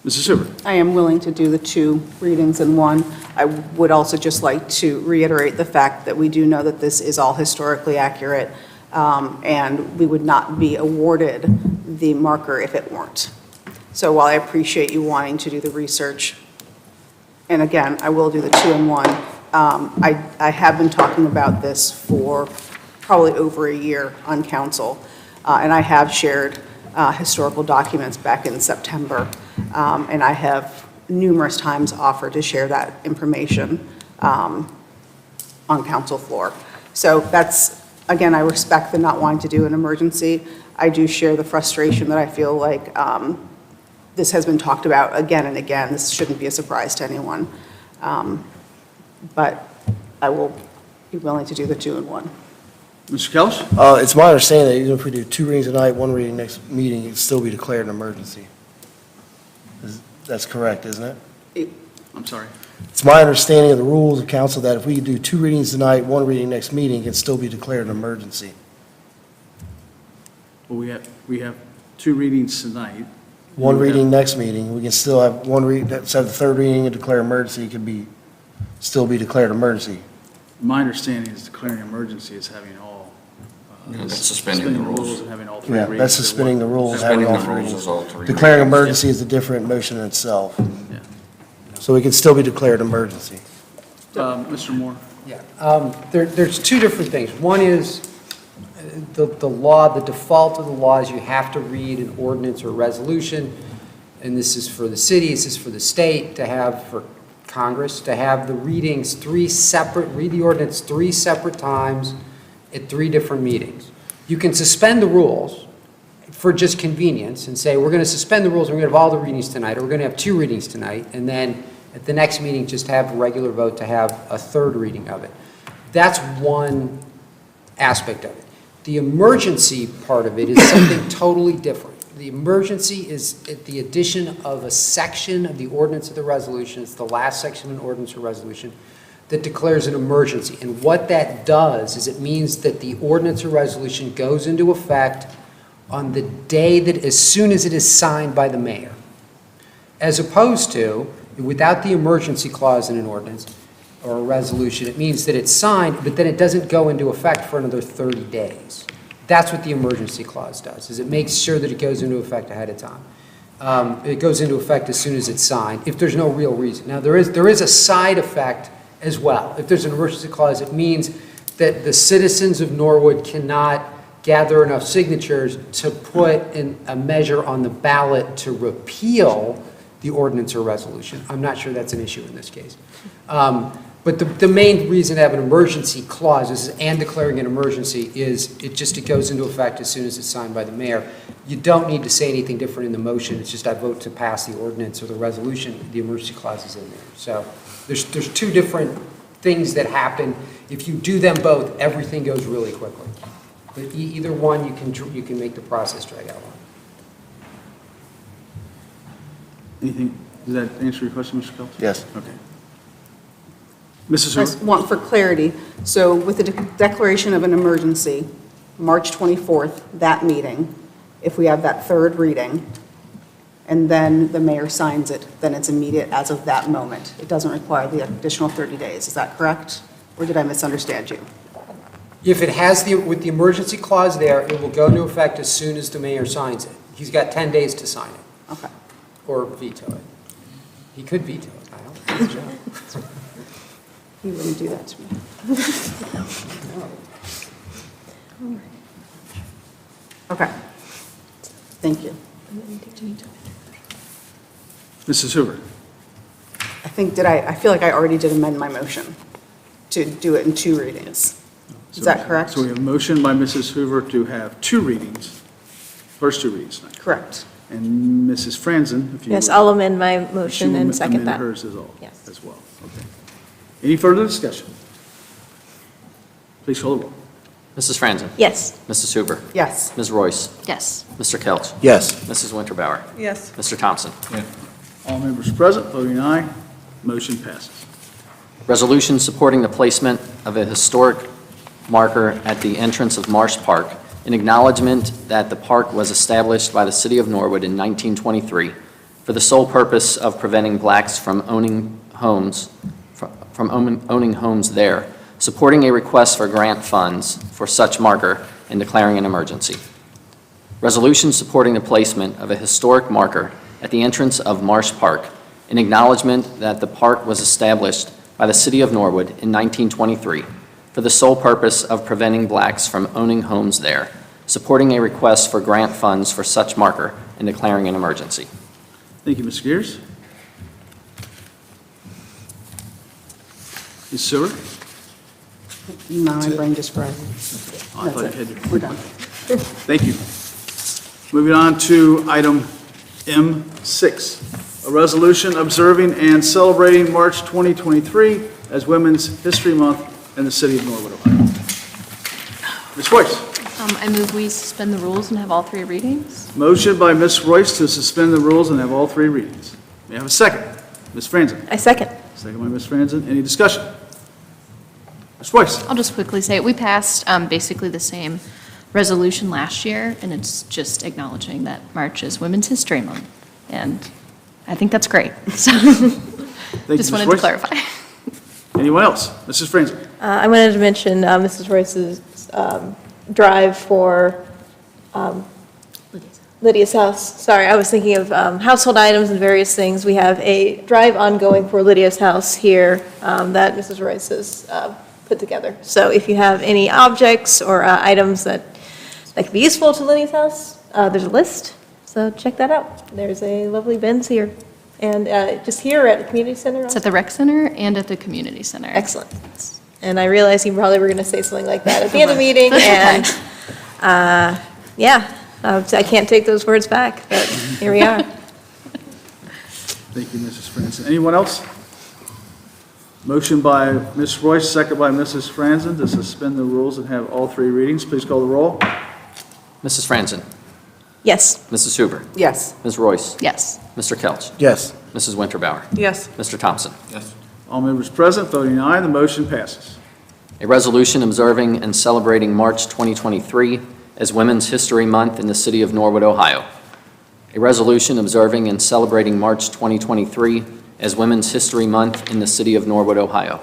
[SPEAKER 1] Mrs. Hoover?
[SPEAKER 7] I am willing to do the 2 readings in 1. I would also just like to reiterate the fact that we do know that this is all historically accurate, and we would not be awarded the marker if it weren't. So while I appreciate you wanting to do the research, and again, I will do the 2 in 1, I have been talking about this for probably over a year on council, and I have shared historical documents back in September, and I have numerous times offered to share that information on council floor. So that's, again, I respect the not wanting to do an emergency. I do share the frustration that I feel like this has been talked about again and again. This shouldn't be a surprise to anyone. But I will be willing to do the 2 in 1.
[SPEAKER 1] Mr. Kelch?
[SPEAKER 3] It's my understanding that even if we do 2 readings tonight, 1 reading next meeting, it'd still be declared an emergency. That's correct, isn't it?
[SPEAKER 1] I'm sorry.
[SPEAKER 3] It's my understanding of the rules of council that if we do 2 readings tonight, 1 reading next meeting, it can still be declared an emergency.
[SPEAKER 1] Well, we have 2 readings tonight.
[SPEAKER 3] 1 reading next meeting, we can still have 1 reading, instead of the 3rd reading and declare emergency, it could still be declared emergency.
[SPEAKER 1] My understanding is declaring emergency is having all.
[SPEAKER 4] That's suspending the rules.
[SPEAKER 1] And having all 3
[SPEAKER 3] Yeah,
[SPEAKER 1] readings.
[SPEAKER 3] that's suspending the rules, having
[SPEAKER 4] Suspending
[SPEAKER 3] all
[SPEAKER 4] the
[SPEAKER 3] 3
[SPEAKER 4] rules
[SPEAKER 3] readings.
[SPEAKER 4] is all 3
[SPEAKER 3] Declaring
[SPEAKER 4] readings.
[SPEAKER 3] emergency is a different motion in itself.
[SPEAKER 1] Yeah.
[SPEAKER 3] So it can still be declared emergency.
[SPEAKER 1] Mr. Moore?
[SPEAKER 9] Yeah, there's 2 different things. One is the law, the default of the law is you have to read an ordinance or resolution, and this is for the city, this is for the state, to have, for Congress, to have the readings read the ordinance 3 separate times at 3 different meetings. You can suspend the rules for just convenience and say, we're going to suspend the rules, and we're going to have all the readings tonight, or we're going to have 2 readings tonight, and then at the next meeting, just have a regular vote to have a 3rd reading of it. That's one aspect of it. The emergency part of it is something totally different. The emergency is the addition of a section of the ordinance of the resolution. It's the last section of an ordinance or resolution that declares an emergency. And what that does is it means that the ordinance or resolution goes into effect on the day that, as soon as it is signed by the mayor. As opposed to, without the emergency clause in an ordinance or a resolution, it means that it's signed, but then it doesn't go into effect for another 30 days. That's what the emergency clause does, is it makes sure that it goes into effect ahead of time. It goes into effect as soon as it's signed, if there's no real reason. Now, there is a side effect as well. If there's an emergency clause, it means that the citizens of Norwood cannot gather enough signatures to put in a measure on the ballot to repeal the ordinance or resolution. I'm not sure that's an issue in this case. But the main reason to have an emergency clause and declaring an emergency is it goes into effect as soon as it's signed by the mayor. You don't need to say anything different in the motion. It's just I vote to pass the ordinance or the resolution. The emergency clause is in there. So there's 2 different things that happen. If you do them both, everything goes really quickly. But either one, you can make the process drag out longer.
[SPEAKER 1] Anything, does that answer your question, Mr. Kelch?
[SPEAKER 3] Yes.
[SPEAKER 1] Okay. Mrs.
[SPEAKER 7] I
[SPEAKER 1] Hoover?
[SPEAKER 7] just want for clarity, so with the declaration of an emergency, March 24th, that meeting, If we have that third reading, and then the mayor signs it, then it's immediate as of that moment. It doesn't require the additional 30 days. Is that correct? Or did I misunderstand you?
[SPEAKER 9] If it has with the emergency clause there, it will go into effect as soon as the mayor signs it. He's got 10 days to sign it,
[SPEAKER 7] Okay.
[SPEAKER 9] or veto it. He could veto it, I don't know. It's his job.
[SPEAKER 7] You wouldn't do that to me. Okay. Thank you.
[SPEAKER 1] Mrs. Hoover?
[SPEAKER 7] I feel like I already did amend my motion to do it in 2 readings. Is that correct?
[SPEAKER 1] So we have a motion by Mrs. Hoover to have 2 readings, first 2 readings tonight.
[SPEAKER 7] Correct.
[SPEAKER 1] And Mrs. Franzen, if you
[SPEAKER 6] Yes,
[SPEAKER 1] would-
[SPEAKER 6] I'll amend my
[SPEAKER 1] she
[SPEAKER 6] motion
[SPEAKER 1] will
[SPEAKER 6] and second
[SPEAKER 1] amend
[SPEAKER 6] that.
[SPEAKER 1] hers
[SPEAKER 6] Yes.
[SPEAKER 1] as well. Okay. Any further discussion? Please call the roll.
[SPEAKER 2] Mrs. Franzen?
[SPEAKER 6] Yes.
[SPEAKER 2] Mrs. Hoover?
[SPEAKER 7] Yes.
[SPEAKER 2] Ms. Royce?
[SPEAKER 5] Yes.
[SPEAKER 2] Mr. Kelch?
[SPEAKER 3] Yes.
[SPEAKER 2] Mrs. Winterbauer?
[SPEAKER 8] Yes.
[SPEAKER 2] Mr. Thompson?
[SPEAKER 1] All members present, voting aye, motion passes.
[SPEAKER 2] Resolution supporting the placement of a historic marker at the entrance of Marsh Park in acknowledgement that the park was established by the city of Norwood in 1923 for the sole purpose of preventing blacks from owning homes there, supporting a request for grant funds for such marker and declaring an emergency. Resolution supporting the placement of a historic marker at the entrance of Marsh Park in acknowledgement that the park was established by the city of Norwood in 1923 for the sole purpose of preventing blacks from owning homes there, supporting a request for grant funds for such marker and declaring an emergency.
[SPEAKER 1] Thank you, Mr. Gears. Ms. Sewer?
[SPEAKER 7] No, my brain just froze.
[SPEAKER 1] Oh, I thought you had your-
[SPEAKER 7] We're done.
[SPEAKER 1] Thank you. Moving on to item M6, a resolution observing and celebrating March 2023 as Women's History Month in the city of Norwood, Ohio. Ms. Royce?
[SPEAKER 12] I move we suspend the rules and have all 3 readings.
[SPEAKER 1] Motion by Ms. Royce to suspend the rules and have all 3 readings. May I have a second? Ms. Franzen?
[SPEAKER 6] I second.
[SPEAKER 1] Second by Ms. Franzen. Any discussion? Ms. Royce?
[SPEAKER 12] I'll just quickly say, we passed basically the same resolution last year, and it's just acknowledging that March is Women's History Month. And I think that's great. So
[SPEAKER 1] Thank you,
[SPEAKER 12] just
[SPEAKER 1] Ms.
[SPEAKER 12] wanted to
[SPEAKER 1] Royce.
[SPEAKER 12] clarify.
[SPEAKER 1] Anyone else? Mrs. Franzen?
[SPEAKER 6] I wanted to mention Mrs. Royce's drive for Lydia's house. Sorry, I was thinking of household items and various things. We have a drive ongoing for Lydia's house here that Mrs. Royce has put together. So if you have any objects or items that could be useful to Lydia's house, there's a list, so check that out. There's a lovely Ben's here. And just here at the community center.
[SPEAKER 12] It's at the rec center and at the community center.
[SPEAKER 6] Excellent. And I realized you probably were going to say something like that at the end of the meeting, and, I can't take those words back, but here we are.
[SPEAKER 1] Thank you, Mrs. Franzen. Anyone else? Motion by Ms. Royce, second by Mrs. Franzen to suspend the rules and have all 3 readings. Please call the roll.
[SPEAKER 2] Mrs. Franzen?
[SPEAKER 6] Yes.
[SPEAKER 2] Mrs. Hoover?
[SPEAKER 7] Yes.
[SPEAKER 2] Ms. Royce?
[SPEAKER 12] Yes.
[SPEAKER 2] Mr. Kelch?
[SPEAKER 3] Yes.
[SPEAKER 2] Mrs. Winterbauer?
[SPEAKER 8] Yes.
[SPEAKER 2] Mr. Thompson?
[SPEAKER 1] All members present, voting aye, the motion passes.
[SPEAKER 2] A resolution observing and celebrating March 2023 as Women's History Month in the city of Norwood, Ohio. A resolution observing and celebrating March 2023 as Women's History Month in the city of Norwood, Ohio.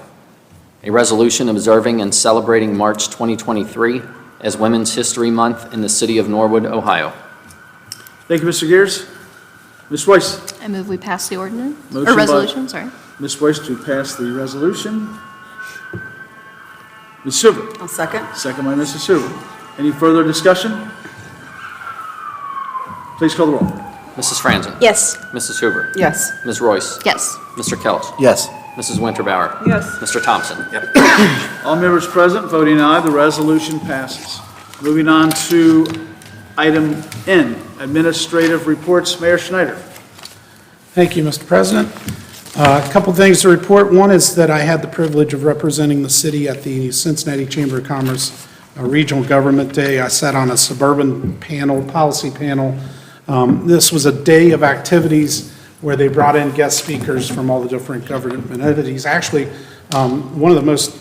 [SPEAKER 2] A resolution observing and celebrating March 2023 as Women's History Month in the city of Norwood, Ohio.
[SPEAKER 1] Thank you, Mr. Gears. Ms. Royce?
[SPEAKER 12] I move we pass the ordinance,
[SPEAKER 1] Motion
[SPEAKER 12] or
[SPEAKER 1] by-
[SPEAKER 12] resolution, sorry.
[SPEAKER 1] Ms. Royce to pass the resolution. Ms. Hoover?
[SPEAKER 7] I'll second.
[SPEAKER 1] Second by Mrs. Hoover. Any further discussion? Please call the roll.
[SPEAKER 2] Mrs. Franzen?
[SPEAKER 6] Yes.
[SPEAKER 2] Mrs. Hoover?
[SPEAKER 7] Yes.
[SPEAKER 2] Ms. Royce?
[SPEAKER 12] Yes.
[SPEAKER 2] Mr. Kelch?
[SPEAKER 3] Yes.
[SPEAKER 2] Mrs. Winterbauer?
[SPEAKER 8] Yes.
[SPEAKER 2] Mr. Thompson?
[SPEAKER 1] All members present, voting aye, the resolution passes. Moving on to item N, administrative reports. Mayor Schneider.
[SPEAKER 10] Thank you, Mr. President. A couple things to report. One is that I had the privilege of representing the city at the Cincinnati Chamber of Commerce Regional Government Day. I sat on a suburban panel, policy panel. This was a day of activities where they brought in guest speakers from all the different government entities. Actually, one of the most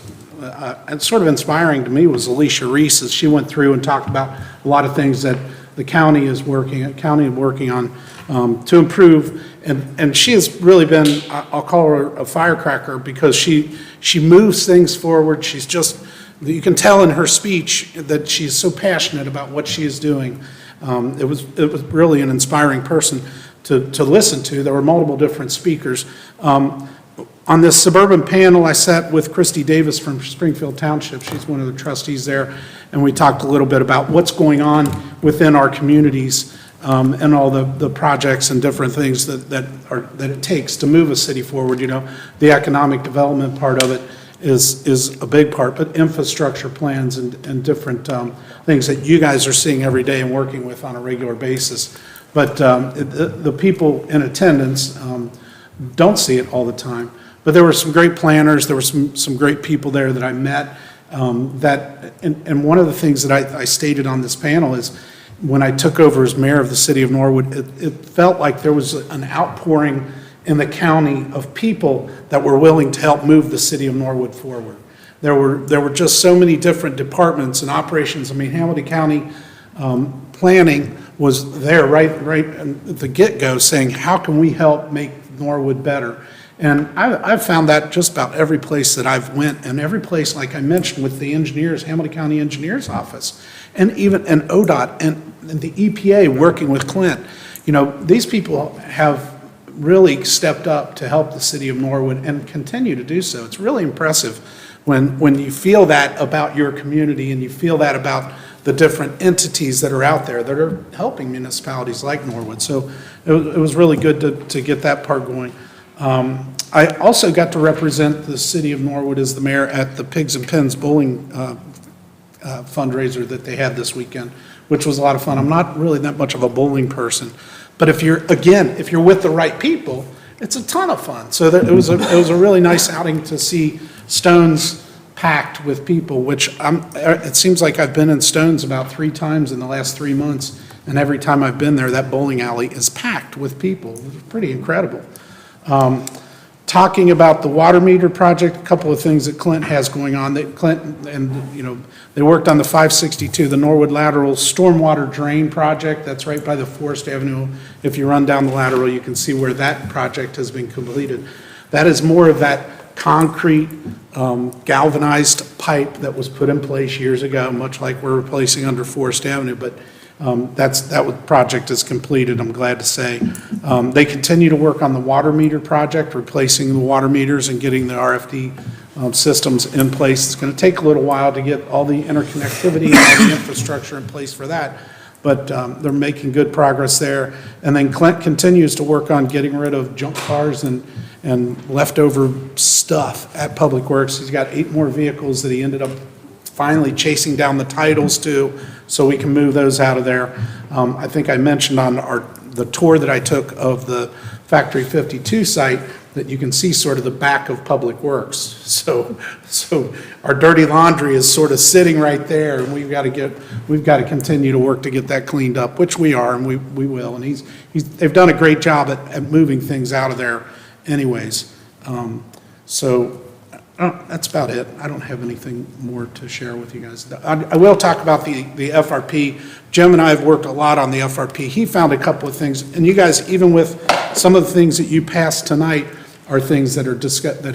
[SPEAKER 10] sort of inspiring to me was Alicia Reese, as she went through and talked about a lot of things that the county is working on to improve. And she has really been, I'll call her a firecracker, because she moves things forward. She's just, you can tell in her speech that she's so passionate about what she is doing. It was really an inspiring person to listen to. There were multiple different speakers. On this suburban panel, I sat with Christy Davis from Springfield Township. She's one of the trustees there, and we talked a little bit about what's going on within our communities, and all the projects and different things that it takes to move a city forward. You know, the economic development part of it is a big part, but infrastructure plans and different things that you guys are seeing every day and working with on a regular basis. But the people in attendance don't see it all the time. But there were some great planners, there were some great people there that I met, and one of the things that I stated on this panel is, when I took over as mayor of the city of Norwood, it felt like there was an outpouring in the county of people that were willing to help move the city of Norwood forward. There were just so many different departments and operations. I mean, Hamilton County planning was there right at the get-go, saying, how can we help make Norwood better? And I've found that just about every place that I've went, and every place, like I mentioned, with the engineers, Hamilton County Engineers Office, and even and ODOT and the EPA working with Clint. You know, these people have really stepped up to help the city of Norwood and continue to do so. It's really impressive when you feel that about your community, and you feel that about the different entities that are out there that are helping municipalities like Norwood. So it was really good to get that part going. I also got to represent the city of Norwood as the mayor at the Pigs and Pens bowling fundraiser that they had this weekend, which was a lot of fun. I'm not really that much of a bowling person, but if you're with the right people, it's a ton of fun. So it was a really nice outing to see Stones packed with people, which it seems like I've been in Stones about 3 times in the last 3 months, and every time I've been there, that bowling alley is packed with people. It was pretty incredible. Talking about the water meter project, a couple of things that Clint has going on. Clint and, you know, they worked on the 562, the Norwood Lateral Stormwater Drain Project. That's right by the Forest Avenue. If you run down the lateral, you can see where that project has been completed. That is more of that concrete galvanized pipe that was put in place years ago, much like we're replacing under Forest Avenue, but that project is completed, I'm glad to say. They continue to work on the water meter project, replacing the water meters and getting the RFD systems in place. It's going to take a little while to get all the interconnectivity and all the infrastructure in place for that, but they're making good progress there. And then Clint continues to work on getting rid of junk cars and leftover stuff at Public Works. He's got 8 more vehicles that he ended up finally chasing down the titles to, so we can move those out of there. I think I mentioned on the tour that I took of the Factory 52 site that you can see sort of the back of Public Works. So our dirty laundry is sort of sitting right there, and we've got to continue to work to get that cleaned up, which we are, and we will. And they've done a great job at moving things out of there anyways. That's about it. I don't have anything more to share with you guys. I will talk about the FRP. Jim and I have worked a lot on the FRP. He found a couple of things, and you guys, even with some of the things that you passed tonight, are things that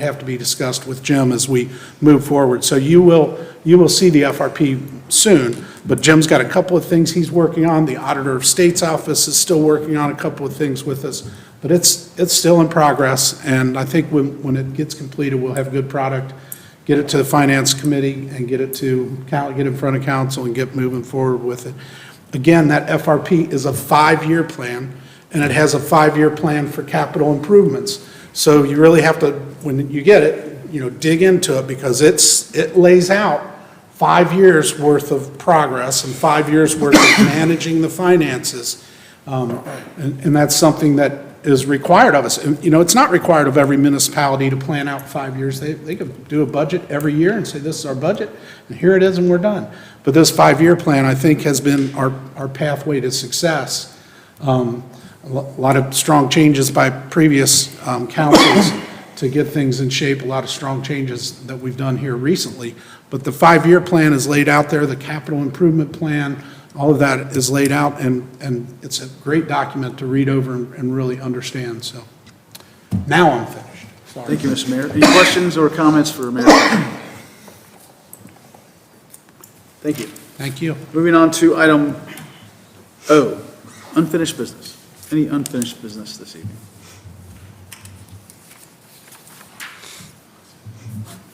[SPEAKER 10] have to be discussed with Jim as we move forward. So you will see the FRP soon, but Jim's got a couple of things he's working on. The Auditor of State's office is still working on a couple of things with us, but it's still in progress, and I think when it gets completed, we'll have a good product, get it to the Finance Committee, and get it in front of council and get moving forward with it. Again, that FRP is a 5-year plan, and it has a 5-year plan for capital improvements. So you really have to, when you get it, dig into it, because it lays out 5 years worth of progress and 5 years worth of managing the finances. And that's something that is required of us. And, it's not required of every municipality to plan out 5 years. They could do a budget every year and say, this is our budget, and here it is, and we're done. But this 5-year plan, I think, has been our pathway to success. A lot of strong changes by previous councils to get things in shape, a lot of strong changes that we've done here recently. But the 5-year plan is laid out there, the capital improvement plan, all of that is laid out, and it's a great document to read over and really understand, so. Now I'm finished. Sorry.
[SPEAKER 1] Thank you, Mr. Mayor. Any questions or comments for Mayor? Thank you.
[SPEAKER 10] Thank you.
[SPEAKER 1] Moving on to item O, unfinished business. Any unfinished business this evening?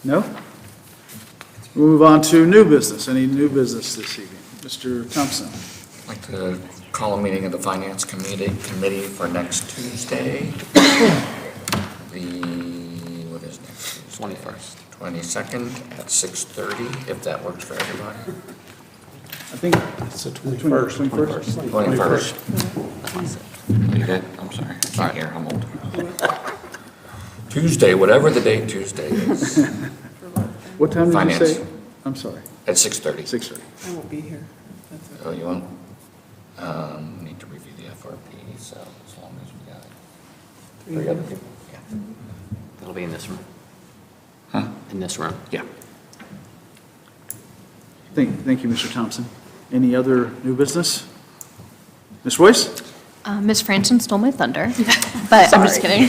[SPEAKER 1] No? We'll move on to new business. Any new business this evening? Mr. Thompson.
[SPEAKER 4] I'd like to call a meeting of the Finance Committee for next Tuesday. What is next Tuesday?
[SPEAKER 2] 21st.
[SPEAKER 4] 22nd at 6:30, if that works for everybody.
[SPEAKER 1] I think
[SPEAKER 10] It's the 21st.
[SPEAKER 1] 21st.
[SPEAKER 4] 21st. You good? I'm sorry. I can't hear. I'm old. Tuesday, whatever the date Tuesday is,
[SPEAKER 1] What time did you
[SPEAKER 4] Finance.
[SPEAKER 1] say? I'm sorry.
[SPEAKER 4] at 6:30.
[SPEAKER 1] 6:30.
[SPEAKER 8] I won't be here. That's okay.
[SPEAKER 4] Oh, you won't? Need to review the FRP, so as long as we got three other people. Yeah.
[SPEAKER 2] It'll be in this room.
[SPEAKER 4] Huh?
[SPEAKER 2] In this room.
[SPEAKER 4] Yeah.
[SPEAKER 1] Thank you, Mr. Thompson. Any other new business? Ms. Royce?
[SPEAKER 12] Ms. Franson stole my thunder, but I'm just
[SPEAKER 6] Sorry.
[SPEAKER 12] kidding.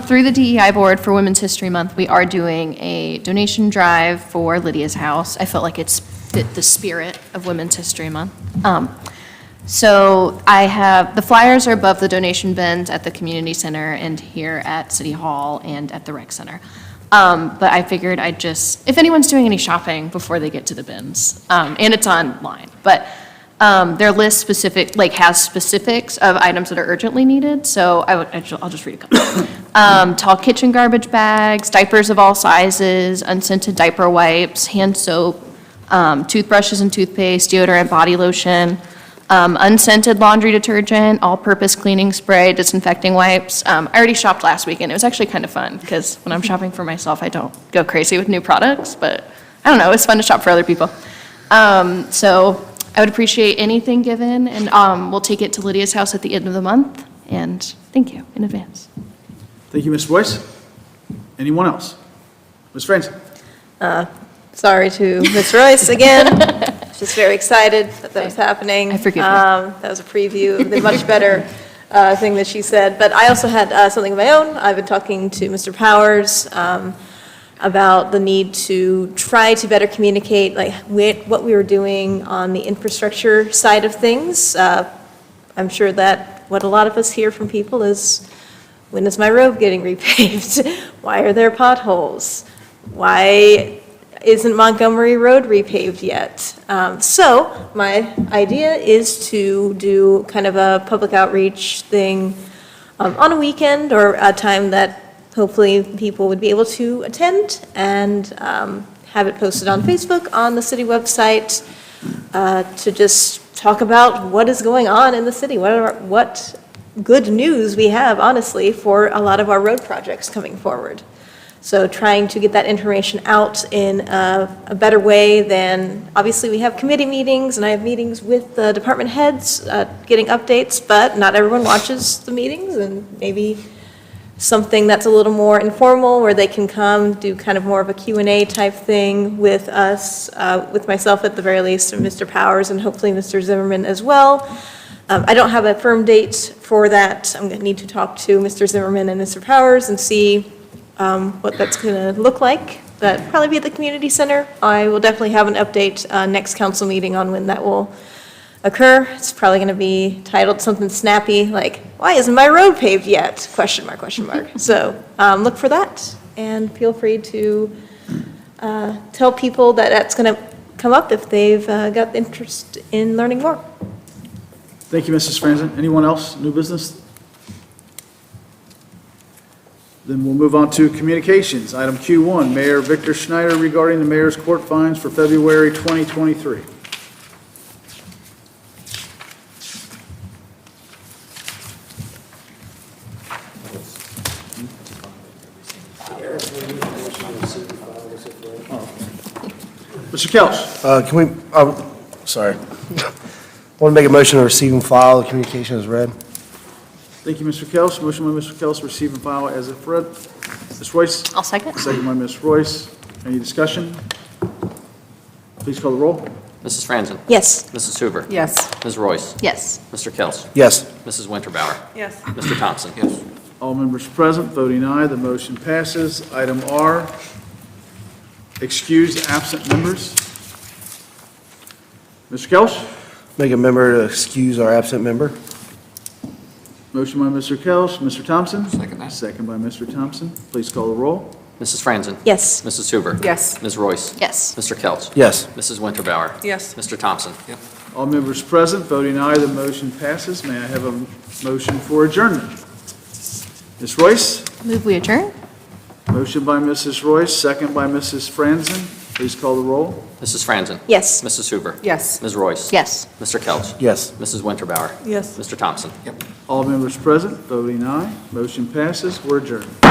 [SPEAKER 12] Through the DEI Board for Women's History Month, we are doing a donation drive for Lydia's house. I felt like it's fit the spirit of Women's History Month. So I have, the flyers are above the donation bins at the community center and here at City Hall and at the rec center. But I figured I'd just, if anyone's doing any shopping before they get to the bins, and it's online, but their list specific, like has specifics of items that are urgently needed, so I'll just read a couple. Tall kitchen garbage bags, diapers of all sizes, unscented diaper wipes, hand soap, toothbrushes and toothpaste, deodorant, body lotion, unscented laundry detergent, all-purpose cleaning spray, disinfecting wipes. I already shopped last weekend. It was actually kind of fun, because when I'm shopping for myself, I don't go crazy with new products, but I don't know, it's fun to shop for other people. So I would appreciate anything given, and we'll take it to Lydia's house at the end of the month, and thank you in advance.
[SPEAKER 1] Thank you, Ms. Royce. Anyone else? Ms. Franson?
[SPEAKER 6] Sorry to Ms. Royce again. Just very excited that was happening.
[SPEAKER 12] I forgive you.
[SPEAKER 6] That was a preview of the much better thing that she said. But I also had something of my own. I've been talking to Mr. Powers about the need to try to better communicate like what we were doing on the infrastructure side of things. I'm sure that what a lot of us hear from people is, when is my road getting repaved? Why are there potholes? Why isn't Montgomery Road repaved yet? So my idea is to do kind of a public outreach thing on a weekend or a time that hopefully people would be able to attend, and have it posted on Facebook, on the city website, to just talk about what is going on in the city, what good news we have, honestly, for a lot of our road projects coming forward. So trying to get that information out in a better way than, obviously, we have committee meetings, and I have meetings with the department heads, getting updates, but not everyone watches the meetings, and maybe something that's a little more informal, where they can come, do kind of more of a Q&A type thing with us, with myself at the very least, and Mr. Powers, and hopefully Mr. Zimmerman as well. I don't have a firm date for that. I'm going to need to talk to Mr. Zimmerman and Mr. Powers and see what that's going to look like. But probably be at the community center. I will definitely have an update next council meeting on when that will occur. It's probably going to be titled something snappy like, "Why isn't my road paved yet?" Question mark, question mark. So look for that, and feel free to tell people that that's going to come up if they've got interest in learning more.
[SPEAKER 1] Thank you, Mrs. Franzen. Anyone else? New business? Then we'll move on to communications. Item Q1, Mayor Victor Schneider regarding the mayor's court fines for February 2023. Mr. Kelch?
[SPEAKER 3] Can we, sorry. Want to make a motion to receive and file the communication as read?
[SPEAKER 1] Thank you, Mr. Kelch. Motion by Mr. Kelch, receive and file as if read. Ms. Royce?
[SPEAKER 12] I'll second.
[SPEAKER 1] Second by Ms. Royce. Any discussion? Please call the roll.
[SPEAKER 2] Mrs. Franzen?
[SPEAKER 6] Yes.
[SPEAKER 2] Mrs. Hoover?
[SPEAKER 7] Yes.
[SPEAKER 2] Ms. Royce?
[SPEAKER 12] Yes.
[SPEAKER 2] Mr. Kelch?
[SPEAKER 3] Yes.
[SPEAKER 2] Mrs. Winterbauer?
[SPEAKER 8] Yes.
[SPEAKER 2] Mr. Thompson? Yes.
[SPEAKER 1] All members present, voting aye, the motion passes. Item R, excused absent members. Mr. Kelch?
[SPEAKER 3] Make a member to excuse our absent member.
[SPEAKER 1] Motion by Mr. Kelch. Mr. Thompson?
[SPEAKER 4] Second that.
[SPEAKER 1] Second by Mr. Thompson. Please call the roll.
[SPEAKER 2] Mrs. Franzen?
[SPEAKER 6] Yes.
[SPEAKER 2] Mrs. Hoover?
[SPEAKER 7] Yes.
[SPEAKER 2] Ms. Royce?
[SPEAKER 12] Yes.
[SPEAKER 2] Mr. Kelch?
[SPEAKER 3] Yes.
[SPEAKER 2] Mrs. Winterbauer?
[SPEAKER 8] Yes.
[SPEAKER 2] Mr. Thompson?
[SPEAKER 1] All members present, voting aye, the motion passes. May I have a motion for adjournment? Ms. Royce?
[SPEAKER 12] Move we adjourn?
[SPEAKER 1] Motion by Mrs. Royce, second by Mrs. Franzen. Please call the roll.
[SPEAKER 2] Mrs. Franzen?
[SPEAKER 6] Yes.
[SPEAKER 2] Mrs. Hoover?
[SPEAKER 7] Yes.
[SPEAKER 2] Ms. Royce?
[SPEAKER 12] Yes.
[SPEAKER 2] Mr. Kelch?
[SPEAKER 3] Yes.
[SPEAKER 2] Mrs. Winterbauer?
[SPEAKER 8] Yes.
[SPEAKER 2] Mr. Thompson?
[SPEAKER 1] All members present, voting aye. Motion passes. We're adjourned.